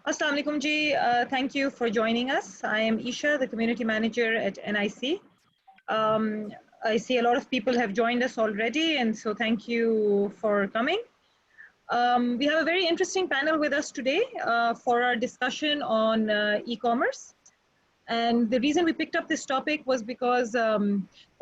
Assalamu alaikum ji. Thank you for joining us. I am Isha, the community manager at NIC. I see a lot of people have joined us already, and so thank you for coming. We have a very interesting panel with us today for our discussion on e-commerce. And the reason we picked up this topic was because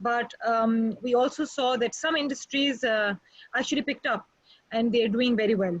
But we also saw that some industries actually picked up and they're doing very well.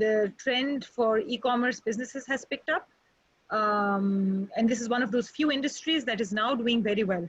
the trend for e-commerce businesses has picked up. And this is one of those few industries that is now doing very well.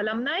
alumni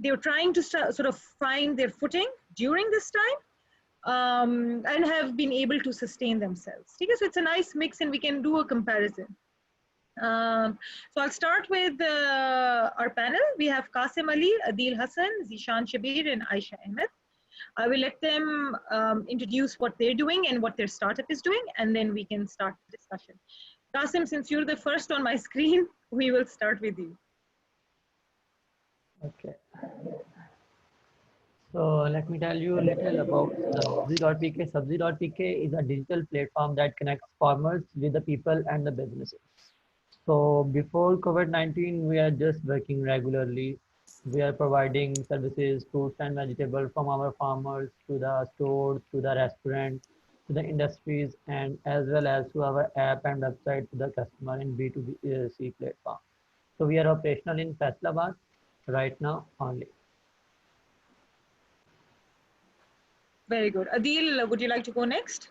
they were trying to sort of find their footing during this time and have been able to sustain themselves. Okay, so it's a nice mix and we can do a comparison. So I'll start with our panel. We have Qasim Ali, Adil Hassan, Zishan Shabir, and Aisha Ahmed. I will let them introduce what they're doing and what their startup is doing, and then we can start the discussion. Qasim, since you're the first on my screen, we will start with you. Okay. So let me tell you a little about Sabzi.pk. Sabzi.pk is a digital platform that connects farmers with the people and the businesses. So before COVID-19, we are just working regularly. We are providing services, fruits and vegetables from our farmers to the stores, to the restaurants, to the industries, and as well as to our app and website to the customer in B2C platform. So we are operational in Faisalabad right now only. Very good. Adil, would you like to go next?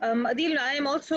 Adil, I am also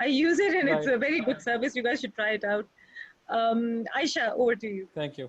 I use it and it's a very good service. You guys should try it out. Aisha, over to you. Thank you.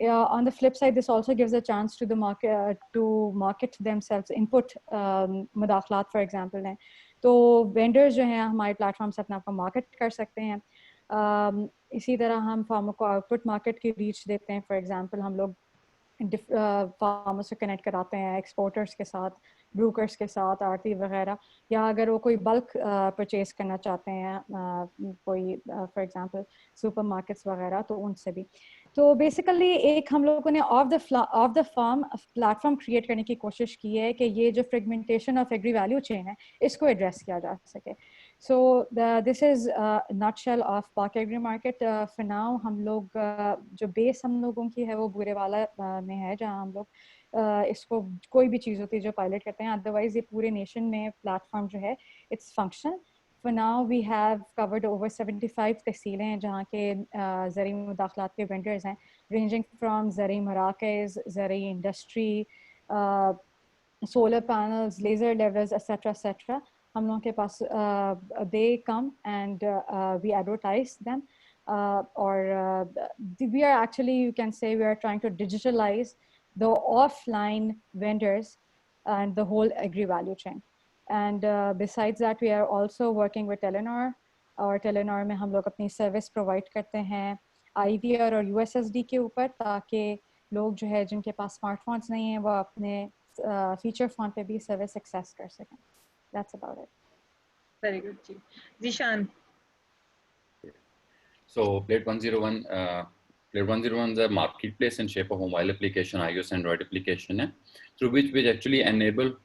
on the flip side, this also gives a chance to the market themselves, input مداخلات for example ہیں تو vendors جو ہیں ہمارے platform سے اپنا آپ کو market کر سکتے ہیں. اسی طرح ہم فارمر کو آؤٹ پٹ مارکیٹ کی ریچ دیتے ہیں. فار ایگزامپل ہم لوگ فارمر سے کنیکٹ کراتے ہیں ایکسپورٹرس کے ساتھ, بروکرس کے ساتھ, آرتی وغیرہ, یا اگر وہ کوئی بلک پرچیز کرنا چاہتے ہیں کوئی فار ایگزامپل سپر مارکیٹس وغیرہ, تو ان سے بھی. تو بیسیکلی ایک ہم لوگوں نے of the farm platform create کرنے کی کوشش کی ہے کہ یہ جو fragmentation of agri value chain ہے اس کو ایڈریس کیا جا سکے. So this is nutshell of Pak agri market. For now ہم لوگ جو بیس ہم لوگوں کی ہے وہ بورے والا میں ہے, جہاں ہم لوگ اس کو کوئی بھی چیز ہوتی ہے جو پائلٹ کرتے ہیں. ادروائز یہ پورے نیشن میں پلیٹفارم جو ہے it's functional. For now we have covered over 75 تحصیلیں ہیں جہاں کے زرعی مداخلات کے وینڈرز ہیں, ranging from زرعی مراکز, زرعی industry, solar panels, laser levelers, etc. etc. ہم لوگوں کے پاس they come and we advertise them or we are actually, you can say, we are trying to digitalize the offline vendors and the whole agri value chain. And besides that, we are also working with Telenor. اور Telenor میں ہم لوگ اپنی service provide کرتے ہیں IVR اور USSD کے اوپر, تاکہ لوگ جو ہے جن کے پاس اسمارٹ فونس نہیں ہیں وہ اپنے فیچر فون پہ بھی سروس ایکسیس کر سکیں. That's about it. Very good G. Zeeshan. So Plate 101, Plate 101 is a marketplace in shape of a mobile application, iOS Android application, through which we actually enable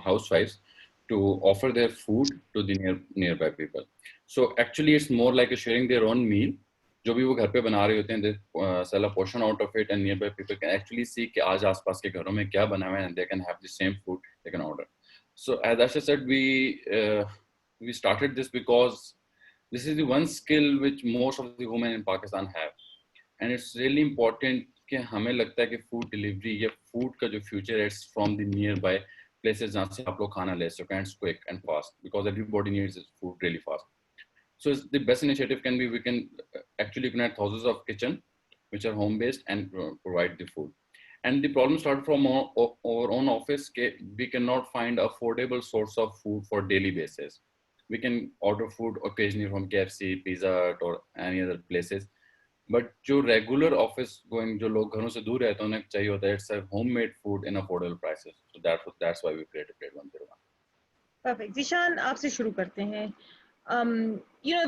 housewives to offer their food to the nearby people. So actually it's more like a sharing their own meal. جو بھی وہ گھر پہ بنا رہے ہوتے ہیں, they sell a portion out of it and nearby people can actually see کہ آج آس پاس کے گھروں میں کیا بنا ہوا ہے, and they can have the same food they can order. So as Asha said, we started this because this is the one skill which most of the women in Pakistan have, and it's really important کہ ہمیں لگتا ہے کہ food delivery یا food کا جو future ہے from the near by places جہاں سے آپ لوگ کھانا لے سکیں, and it's quick and fast because everybody needs food really fast. So the best initiative can be, we can actually connect thousands of kitchen which are home based and provide the food. And the problem started from our own office. We cannot find affordable source of food for daily basis. We can order food occasionally from KFC, Pizza Hut or any other places, but جو regular office going جو لوگ گھروں سے دور رہتے ہیں انہیں چاہیے ہوتا ہے it's a homemade food in affordable prices. So that's why we created Plate 101. Perfect. Zeeshan آپ سے شروع کرتے ہیں.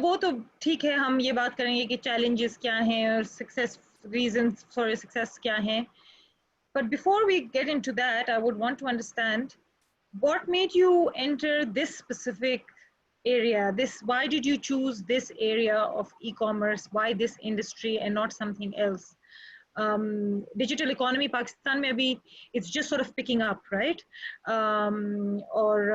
وہ تو ٹھیک ہے, ہم یہ بات کریں گے کہ چیلنجز کیا ہیں اور سکسیس ریزنس فار سکسیس کیا ہیں. But before we get into that, I would want to understand what made you enter this specific area. Why did you choose this area of e-commerce? Why this industry and not something else? Digital economy Pakistan میں ابھی it's just sort of picking up, right? اور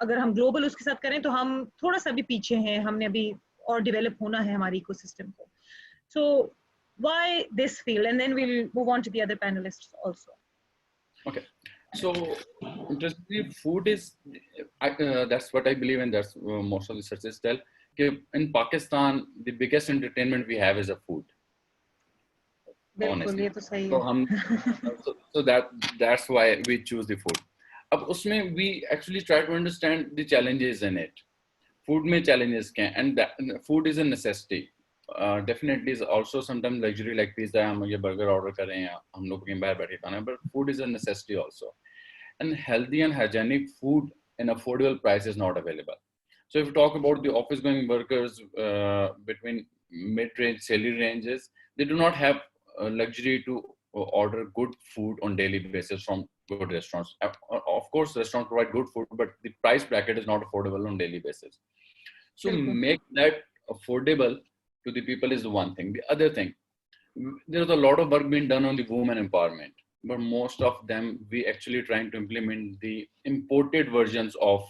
اگر ہم global اس کے ساتھ کریں تو ہم تھوڑا سا بھی پیچھے ہیں, ہم نے ابھی اور ڈیولپ ہونا ہے ہماری ایکو سسٹم کو. So why this field? And then we'll move on to the other panelists also. Okay. So interestingly, food is, that's what I believe, and that's most of the researchers tell, in Pakistan, the biggest entertainment we have is a food. بالکل, یہ تو صحیح ہے. So that's why we choose the food. اب اس میں we actually try to understand the challenges in it. Food میں challenges کیا ہیں, and food is a necessity. Definitely is also sometimes luxury like pizza, ہم یہ burger order کر رہے ہیں, ہم لوگ کہیں باہر بیٹھے کھانا ہے, but food is a necessity also. And healthy and hygienic food in affordable price is not available. So if you talk about the office going workers between mid-range salary ranges, they do not have luxury to order good food on daily basis from good restaurants. Of course restaurants provide good food, but the price bracket is not affordable on daily basis. So make that affordable to the people is the one thing. The other thing, there's a lot of work being done on the women empowerment, but most of them we actually trying to implement the imported versions of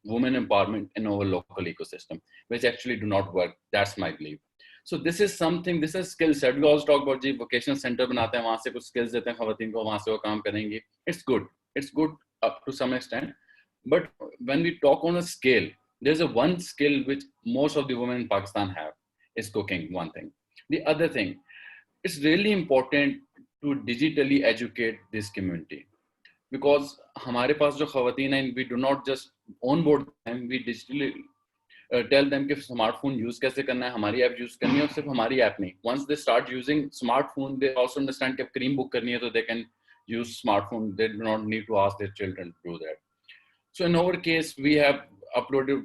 women empowerment in our local ecosystem, which actually do not work. That's my belief. So this is something, this is skill set. We also talk about G vocational center بناتے ہیں, وہاں سے کچھ skills دیتے ہیں خواتین کو, وہاں سے وہ کام کریں گے. It's good up to some extent, but when we talk on a scale, there's a one skill which most of the women in Pakistan have, is cooking, one thing. The other thing, it's really important to digitally educate this community, because ہمارے پاس جو خواتین ہیں, we do not just onboard them, we digitally tell them کہ smart phone use کیسے کرنا ہے, ہماری app use کرنی ہے, اور صرف ہماری ایپ نہیں. once they start using smart phone, they also understand کہ کریم بک کرنی ہے تو they can use smart phone, they do not need to ask their children to do that. So in our case, we have uploaded,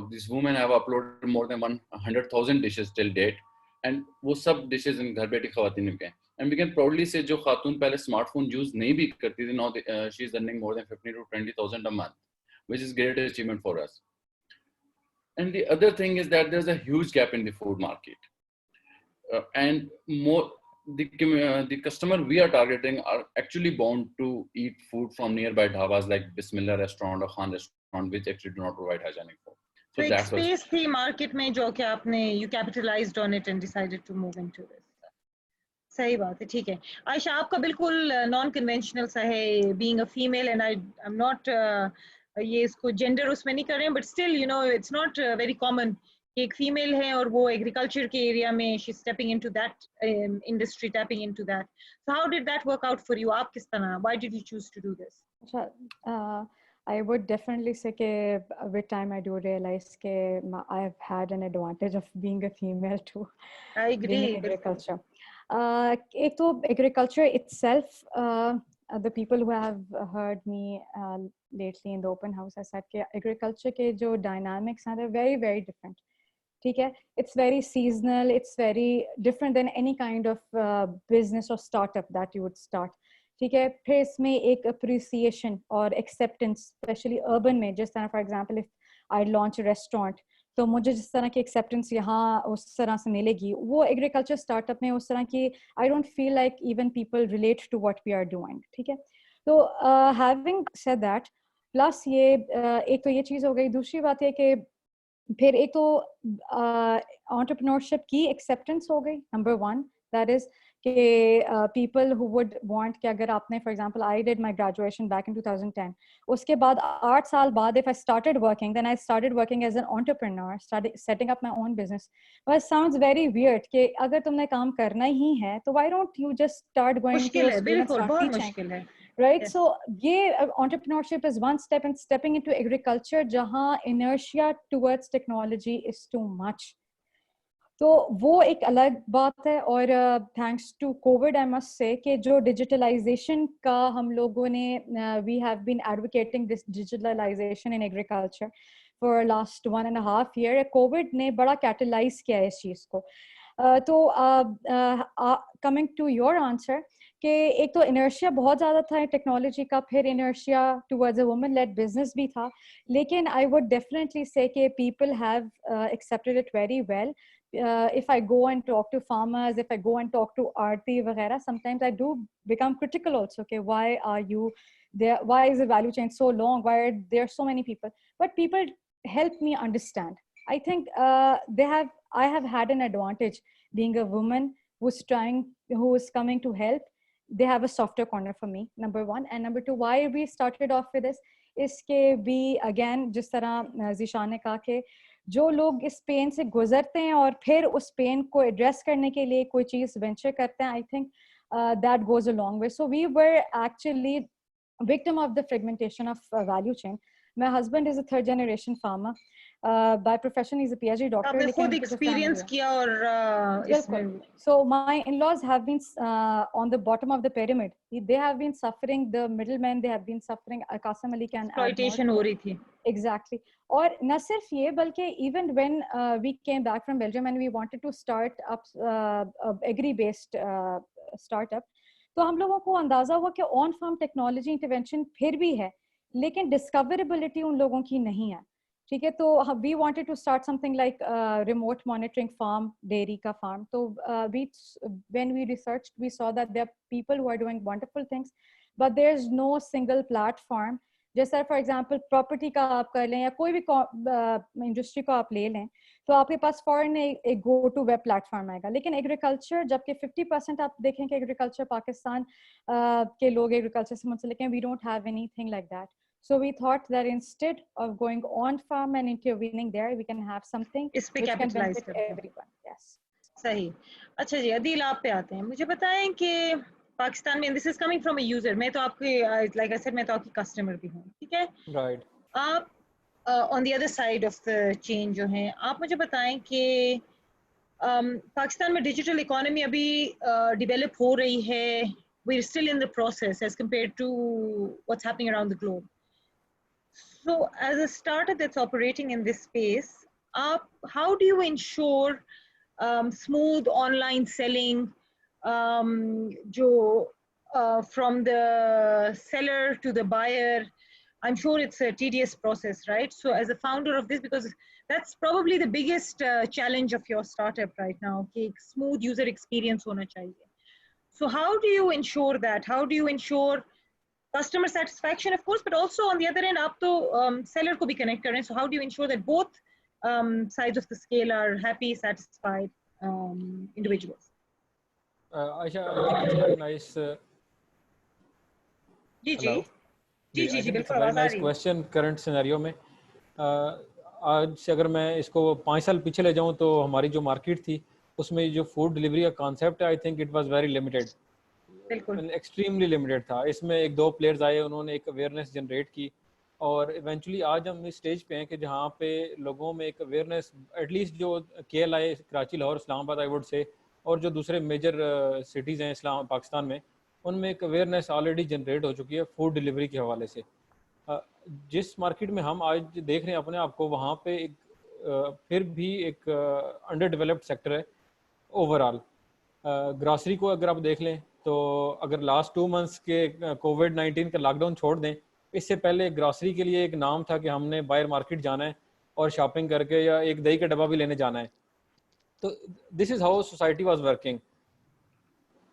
these women have uploaded more than 100,000 dishes till date, and وہ سب dishes ان گھر بیٹھی خواتین کے ہیں. And we can proudly say جو خاتون پہلے smart phone use نہیں بھی کرتی تھی, now she is earning more than 15,000 to 20,000 a month, which is great achievement for us. And the other thing is that there's a huge gap in the food market, and more the customer we are targeting are actually bound to eat food from nearby dhabas like Bismillah restaurant or Khan restaurant, which actually do not provide hygienic food. So that's space the market mein jo کہ آپ نے you capitalized on it and decided to move into this. صحیح بات ہے, ٹھیک ہے. عائشہ آپ کا بالکل نان کنونشنل سا ہے, being a female, and I am not یہ اس کو جینڈر اس میں نہیں کر رہے ہیں, but still you know it's not very common کہ ایک فیمیل ہے اور وہ ایگریکلچر کے ایریا میں she is stepping into that industry, tapping into that. So how did that work out for you, آپ کس طرح, why did you choose to do this? I would definitely say that with time I do realize that I have had an advantage of being a female too. I agree. In agriculture. ایک تو agriculture itself, the people who have heard me lately in the open house has said that agriculture کے جو dynamics ہیں they're very very different. ٹھیک ہے, it's very seasonal, it's very different than any kind of business or startup that you would start. ٹھیک ہے, پھر اس میں ایک اپریسیشن اور ایکسیپٹینس اسپیشلی اربن میں, جس طرح for example if I launch restaurant تو مجھے جس طرح کی ایکسیپٹینس یہاں اس طرح سے ملے گی, وہ ایگریکلچر اسٹارٹ اپ میں اس طرح کی I don't feel like even people relate to what we are doing. ٹھیک ہے, تو ہیونگ سیڈ دیٹ, پلس یہ ایک تو یہ چیز ہو گئی. دوسری بات یہ کہ پھر ایک تو انٹرپرینورشپ کی ایکسیپٹینس ہو گئی, نمبر ون, دیٹ از کہ پیپل ہو وڈ وانٹ کہ اگر آپ نے for example I did my graduation back in 2010, اس کے بعد 8 سال بعد if I started working then I started working as an entrepreneur, setting up my own business. But sounds very weird کہ اگر تم نے کام کرنا ہی ہے تو why don't you just start going to بالکل بہت مشکل ہے, رائٹ. سو یہ entrepreneurship is one step in stepping into agriculture جہاں inertia towards technology is too much. تو وہ ایک الگ بات ہے. اور thanks to covid I must say کہ جو ڈیجیٹلائزیشن کا ہم لوگوں نے we have been advocating this digitalization in agriculture for last 1.5 year. Covid نے بڑا کیٹلائز کیا ہے اس چیز کو. تو کمنگ ٹو یور آنسر کہ ایک تو انرشیا بہت زیادہ تھا ٹیکنالوجی کا, پھر inertia towards a woman lead business بھی تھا, لیکن آئی وڈ ڈیفینیٹلی سے کہ people have accepted it very well. If I go and talk to farmers, if I go and talk to aarti وغیرہ, sometimes I do become critical also. Okay, why are you there? Why is the value chain so long? Why are there so many people? But people help me understand. I think I have had an advantage being a woman who is coming to help. They have a softer corner for me, number one. And number two, why we started off with this is کہ we again جس طرح ذیشان نے کہا کہ جو لوگ اس pain سے گزرتے ہیں اور پھر اس پین کو ایڈریس کرنے کے لیے کوئی چیز وینچر کرتے ہیں, I think that goes a long way. So we were actually victim of the fragmentation of value chain. My husband is a 3rd generation farmer. By profession he's a PhD doctor. آپ نے خود experience کیا اور اس میں so my in-laws have been on the bottom of the pyramid. They have been suffering, the middlemen, they have been suffering. Qasim Ali can exploitation ہو رہی تھی. Exactly. اور نہ صرف یہ بلکہ even when we came back from Belgium and we wanted to start up agri based startup, تو ہم لوگوں کو اندازہ ہوا کہ آن فارم ٹیکنالوجی انٹرونشن پھر بھی ہے لیکن ڈسکوریبلٹی ان لوگوں کی نہیں ہے. ٹھیک ہے, تو we wanted to start something like remote monitoring farm, dairy کا فارم. تو when we research we saw that there are people who are doing wonderful things but there is no single platform. جیسا for example property کا آپ کر لیں یا کوئی بھی انڈسٹری کو آپ لے لیں تو آپ کے پاس فوراً ایک go to web platform آئے گا. لیکن ایگریکلچر جبکہ 50% آپ دیکھیں کہ ایگریکلچر پاکستان کے لوگ ایگریکلچر سے منسلک ہیں, we don't have anything like that. So we thought that instead of going on farm and intervening there, we can have something which can benefit everyone. Yes. صحیح. اچھا جی عدیل آپ پہ آتے ہیں. مجھے بتائیں کہ پاکستان میں this is coming from a user, میں تو آپ کے لائک آئی سیڈ میں تو آپ کی کسٹمر بھی ہوں, ٹھیک ہے. رائٹ. آپ on the other side of the chain جو ہیں, آپ مجھے بتائیں کہ پاکستان میں ڈیجیٹل اکانومی ابھی ڈیولپ ہو رہی ہے, we are still in the process as compare to what's happening around the globe. So as a startup that's operating in this space, how do you ensure smooth online selling, from the seller to the buyer? I'm sure it's a tedious process, right? So as a founder of this, because that's probably the biggest challenge of your startup right now, okay, smooth user experience hona chahiye. So how do you ensure that? How do you ensure customer satisfaction, of course, but also on the other end, آپ تو seller کو بھی connect کر رہے ہیں. So how do you ensure that both sides of the scale are happy, satisfied individuals? Aisha, I think it's a very nice. G G Hello. G G I G think it's a بالکل very آواز آ nice رہی ہے. question current scenario میں. آج سے اگر میں اس کو 5 سال پیچھے لے جاؤں تو ہماری جو مارکیٹ تھی اس میں جو فوڈ ڈلیوری کا کانسیپٹ ہے, I think it was very limited, بالکل ایکسٹریملی لمیٹیڈ تھا. اس میں 1-2 پلیئرز آئے, انہوں نے ایک اویئرنیس جنریٹ کی, اور ایونچولی آج ہم اس اسٹیج پہ ہیں کہ جہاں پہ لوگوں میں ایک اویئرنیس, ایٹ لیسٹ جو KL کراچی, لاہور, اسلام آباد آئی ووڈ سے, اور جو دوسرے میجر سٹیز ہیں اسلام پاکستان میں, ان میں ایک اویئرنیس آلریڈی جنریٹ ہو چکی ہے فوڈ ڈلیوری کے حوالے سے. جس مارکیٹ میں ہم آج دیکھ رہے ہیں اپنے آپ کو, وہاں پہ ایک پھر بھی ایک انڈر ڈیولپڈ سیکٹر ہے اوور آل. گراسری کو اگر آپ دیکھ لیں تو اگر لاسٹ 2 months کے COVID-19 کا لاک ڈاؤن چھوڑ دیں, اس سے پہلے گراسری کے لیے ایک نام تھا کہ ہم نے باہر مارکیٹ جانا ہے اور شاپنگ کر کے یا ایک دہی کا ڈبہ بھی لینے جانا ہے. تو this is how society was working.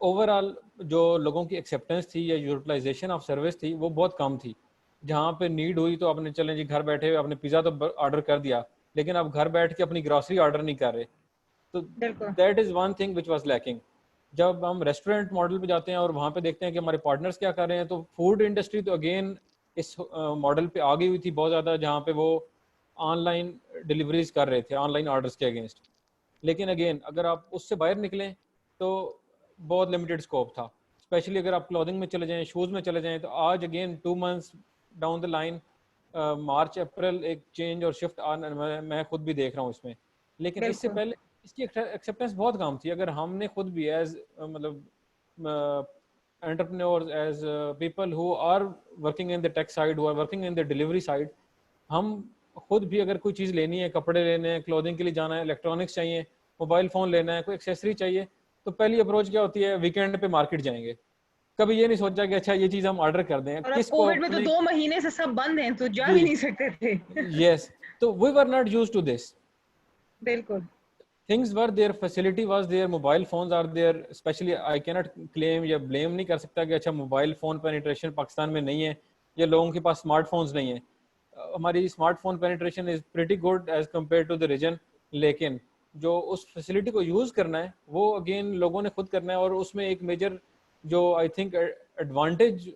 Overall جو لوگوں کی ایکسیپٹنس تھی یا یوٹیلائزیشن آف سروس تھی وہ بہت کم تھی. جہاں پہ نیڈ ہوئی تو آپ نے چلیں جی گھر بیٹھے آپ نے پیزا تو آرڈر کر دیا, لیکن آپ گھر بیٹھ کے اپنی گراسری آرڈر نہیں کر رہے. تو that is one thing which was lacking. جب ہم ریسٹورینٹ ماڈل پہ جاتے ہیں اور وہاں پہ دیکھتے ہیں کہ ہمارے پارٹنرز کیا کر رہے ہیں, تو فوڈ انڈسٹری تو اگین اس ماڈل پہ آ گئی ہوئی تھی بہت زیادہ, جہاں پہ وہ آن لائن ڈلیوریز کر رہے تھے آن لائن آرڈرس کے اگینسٹ. لیکن اگین اگر آپ اس سے باہر نکلیں تو بہت لمیٹیڈ اسکوپ تھا, اسپیشلی اگر آپ کلودنگ میں چلے جائیں, شوز میں چلے جائیں. تو آج again 2 months down the line, March April ایک چینج اور شفٹ میں خود بھی دیکھ رہا ہوں اس میں. لیکن اس سے پہلے اس کی ایکسیپٹنس بہت کم تھی. اگر ہم نے خود بھی ایز مطلب entrepreneurs, as people who are working in the tech side, who are working in the delivery side, ہم خود بھی اگر کوئی چیز لینی ہے, کپڑے لینے ہیں, کلودنگ کے لیے جانا ہے, الیکٹرانکس چاہیے, موبائل فون لینا ہے, کوئی ایکسیسری چاہیے, تو پہلی اپروچ کیا ہوتی ہے, ویکینڈ پہ مارکیٹ جائیں گے. کبھی یہ نہیں سوچا کہ اچھا یہ چیز ہم آرڈر کر دیں. اور اب کس کو کووڈ میں تو 2 مہینے سے سب بند ہیں تو جا بھی نہیں سکتے تھے. یس, تو we were not used to this. بالکل. Things were there, facility was there, mobile phones are there, especially I cannot claim یا blame نہیں کر سکتا کہ اچھا موبائل فون پینیٹریشن پاکستان میں نہیں ہے یا لوگوں کے پاس اسمارٹ فونز نہیں ہیں. ہماری smartphone penetration is pretty good as compare to the region, لیکن جو اس فیسلٹی کو یوز کرنا ہے وہ اگین لوگوں نے خود کرنا ہے. اور اس میں ایک میجر جو آئی تھنک ایڈوانٹیج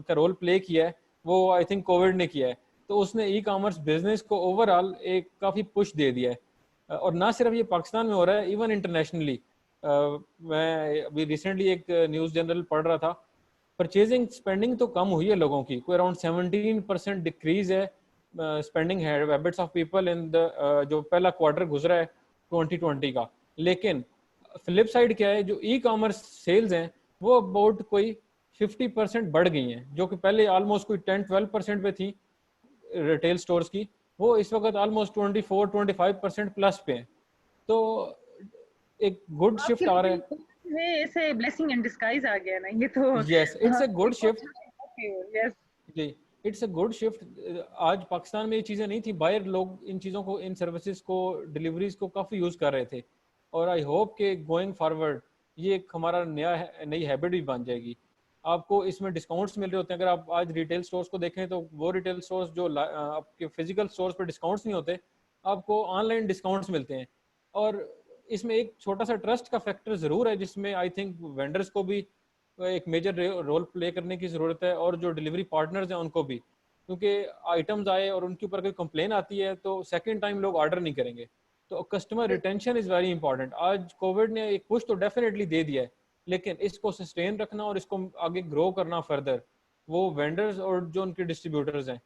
کا رول پلے کیا ہے وہ آئی تھنک کووڈ نے کیا ہے. تو اس نے ای کامرس بزنس کو اوور آل ایک کافی پش دے دیا ہے. اور نہ صرف یہ پاکستان میں ہو رہا ہے, ایون انٹرنیشنلی. میں ابھی ریسنٹلی ایک نیوز جنرل پڑھ رہا تھا, پرچیزنگ اسپینڈنگ تو کم ہوئی ہے لوگوں کی, کوئی اراؤنڈ 17% ڈکریز ہے spending habits of people in جو پہلا کوارٹر گزرا ہے 2020 کا. لیکن فلپ سائڈ کیا ہے, جو ای کامرس سیلز ہیں وہ اباؤٹ کوئی 50% بڑھ گئی ہیں, جو کہ پہلے آلموسٹ کوئی 10-12% پہ تھی ریٹیل اسٹورس کی, وہ اس وقت آلموسٹ 24-25% پلس پہ ہیں. تو ایک گڈ شفٹ آ رہا ہے. ایسے بلیسنگ ان ڈسگائز آ گیا نا یہ تو. Yes, it's a good shift. Yes جی, اٹس اے گڈ شفٹ. آج پاکستان میں یہ چیزیں نہیں تھیں, باہر لوگ ان چیزوں کو, ان سروسز کو, ڈلیوریز کو کافی یوز کر رہے تھے. اور آئی ہوپ کہ گوئنگ فارورڈ یہ ایک ہمارا نئی ہیبٹ بھی بن جائے گی. آپ کو اس میں ڈسکاؤنٹس مل رہے ہوتے ہیں. اگر آپ آج ریٹیل اسٹورس کو دیکھیں تو وہ ریٹیل اسٹورس جو آپ کے فزیکل اسٹورس پہ ڈسکاؤنٹس نہیں ہوتے, آپ کو آن لائن ڈسکاؤنٹس ملتے ہیں. اور اس میں ایک چھوٹا سا ٹرسٹ کا فیکٹر ضرور ہے, جس میں آئی تھنک وینڈرس کو بھی ایک میجر رول پلے کرنے کی ضرورت ہے, اور جو ڈلیوری پارٹنرز ہیں ان کو بھی, کیونکہ آئٹمز آئے اور ان کے اوپر کوئی کمپلین آتی ہے تو سیکنڈ ٹائم لوگ آرڈر نہیں کریں گے. تو customer retention is very important. آج کووڈ نے ایک پش تو ڈیفینیٹلی دے دیا ہے, لیکن اس کو سسٹین رکھنا اور اس کو آگے گرو کرنا فردر, وہ وینڈرز اور جو ان کے ڈسٹریبیوٹرز ہیں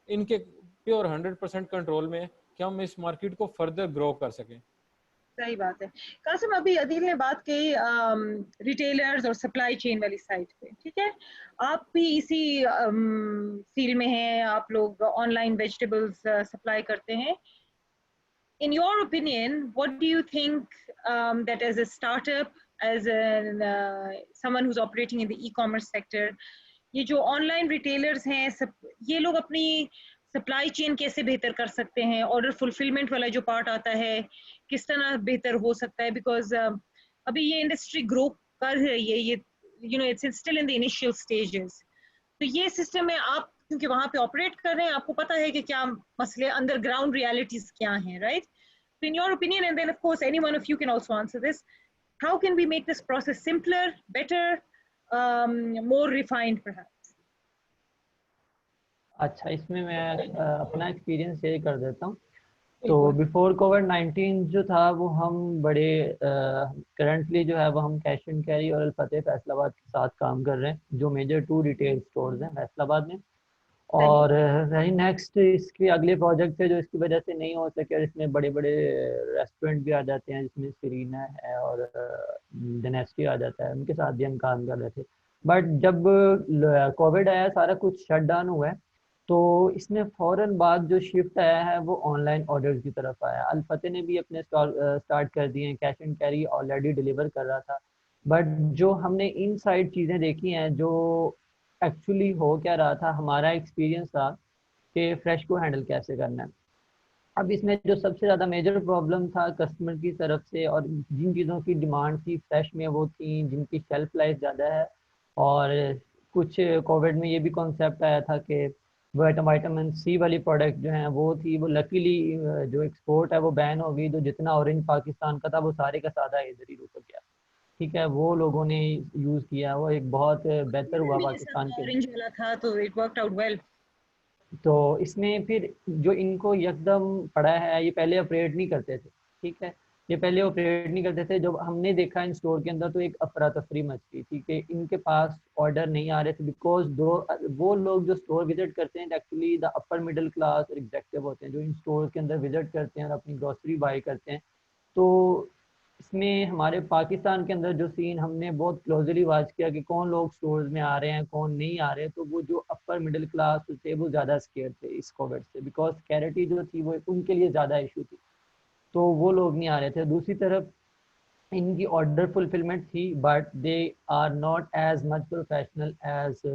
ان کے پیور 100% کنٹرول میں کہ ہم اس مارکیٹ کو فردر گرو کر سکیں. صحیح بات ہے. قاسم, ابھی عدیل نے بات کی ریٹیلرز اور سپلائی چین والی سائٹ پہ, ٹھیک ہے, آپ بھی اسی فیلڈ میں ہیں, آپ لوگ آن لائن ویجیٹیبلز سپلائی کرتے ہیں. In your opinion, what do you think that as a startup, as someone who's operating in the e-commerce sector, یہ جو آن لائن ریٹیلرز ہیں یہ لوگ اپنی سپلائی چین کیسے بہتر کر سکتے ہیں؟ آرڈر فلفلمنٹ والا جو پارٹ آتا ہے کس طرح بہتر ہو سکتا ہے؟ بیکاز ابھی یہ انڈسٹری گرو کر رہی ہے, یہ you know it's still in the initial stages. تو یہ سسٹم میں آپ کیونکہ وہاں پہ آپریٹ کر رہے ہیں, آپ کو پتہ ہے کہ کیا مسئلے انڈر گراؤنڈ ریالٹیز کیا ہیں, right? So in your opinion, and then of course any one of you can also answer this, how can we make this process simpler, better, more refined perhaps? اچھا, اس میں اپنا experience share کر دیتا ہوں. تو before COVID-19 جو تھا وہ ہم بڑے کرنٹلی جو ہے وہ ہم کیش اینڈ کیری اور الفتح فیصل آباد کے ساتھ کام کر رہے ہیں, جو میجر 2 ریٹیل اسٹورز ہیں فیصل آباد میں. اور نیکسٹ اس کے اگلے پروجیکٹ ہے جو اس کی وجہ سے نہیں ہو سکے, اور اس میں بڑے بڑے ریسٹورینٹ بھی آ جاتے ہیں, جس میں سیرینا ہے اور ڈینیسٹی آ جاتا ہے, ان کے ساتھ بھی ہم کام کر رہے تھے. بٹ جب کووڈ آیا, سارا کچھ شٹ ڈاؤن ہوا ہے, تو اس میں فوراً بعد جو شفٹ آیا ہے وہ آن لائن آرڈرز کی طرف آیا. الفتح نے بھی اپنے اسٹارٹ کر دیے ہیں, cash and carry already deliver کر رہا تھا. بٹ جو ہم نے ان سائڈ چیزیں دیکھی ہیں, جو ایکچولی ہو کیا رہا تھا, ہمارا ایکسپیرینس تھا کہ فریش کو ہینڈل کیسے کرنا ہے. اب اس میں جو سب سے زیادہ میجر پرابلم تھا کسٹمر کی طرف سے, اور جن چیزوں کی ڈیمانڈ تھی فریش میں وہ تھیں جن کی شیلف لائف زیادہ ہے, اور کچھ کووڈ میں یہ بھی کانسیپٹ آیا تھا کہ وٹامن سی والی پروڈکٹ جو ہیں وہ تھی, وہ لکیلی جو ایکسپورٹ ہے وہ بین ہو گئی, تو جتنا اورنج پاکستان کا تھا وہ سارے کا سادہ ادھر ہی رک گیا. ٹھیک ہے, وہ لوگوں نے یوز کیا, وہ ایک بہت بہتر ہوا پاکستان کے لیے. تو اس میں پھر جو ان کو یکدم پڑا ہے, یہ پہلے آپریٹ نہیں کرتے تھے, ٹھیک ہے, یہ پہلے آپریٹ نہیں کرتے تھے. جب ہم نے دیکھا ان اسٹور کے اندر تو ایک افراتفری مچ گئی تھی کہ ان کے پاس آرڈر نہیں آ رہے تھے, بیکاز وہ لوگ جو اسٹور وزٹ کرتے ہیں actually the upper middle class اور ایگزیکٹو ہوتے ہیں, جو ان اسٹور کے اندر وزٹ کرتے ہیں اور اپنی گروسری بائی کرتے ہیں. تو اس میں ہمارے پاکستان کے اندر جو سین ہم نے بہت کلوزلی واچ کیا کہ کون لوگ اسٹورز میں آ رہے ہیں کون نہیں آ رہے, تو وہ جو اپر مڈل کلاس تھے وہ زیادہ اسکیئر تھے اس کووڈ سے, بیکاز سکیورٹی جو تھی وہ ان کے لیے زیادہ ایشو تھی, تو وہ لوگ نہیں آ رہے تھے. دوسری طرف ان کی آرڈر فلفلمنٹ تھی, but they are not as much professional as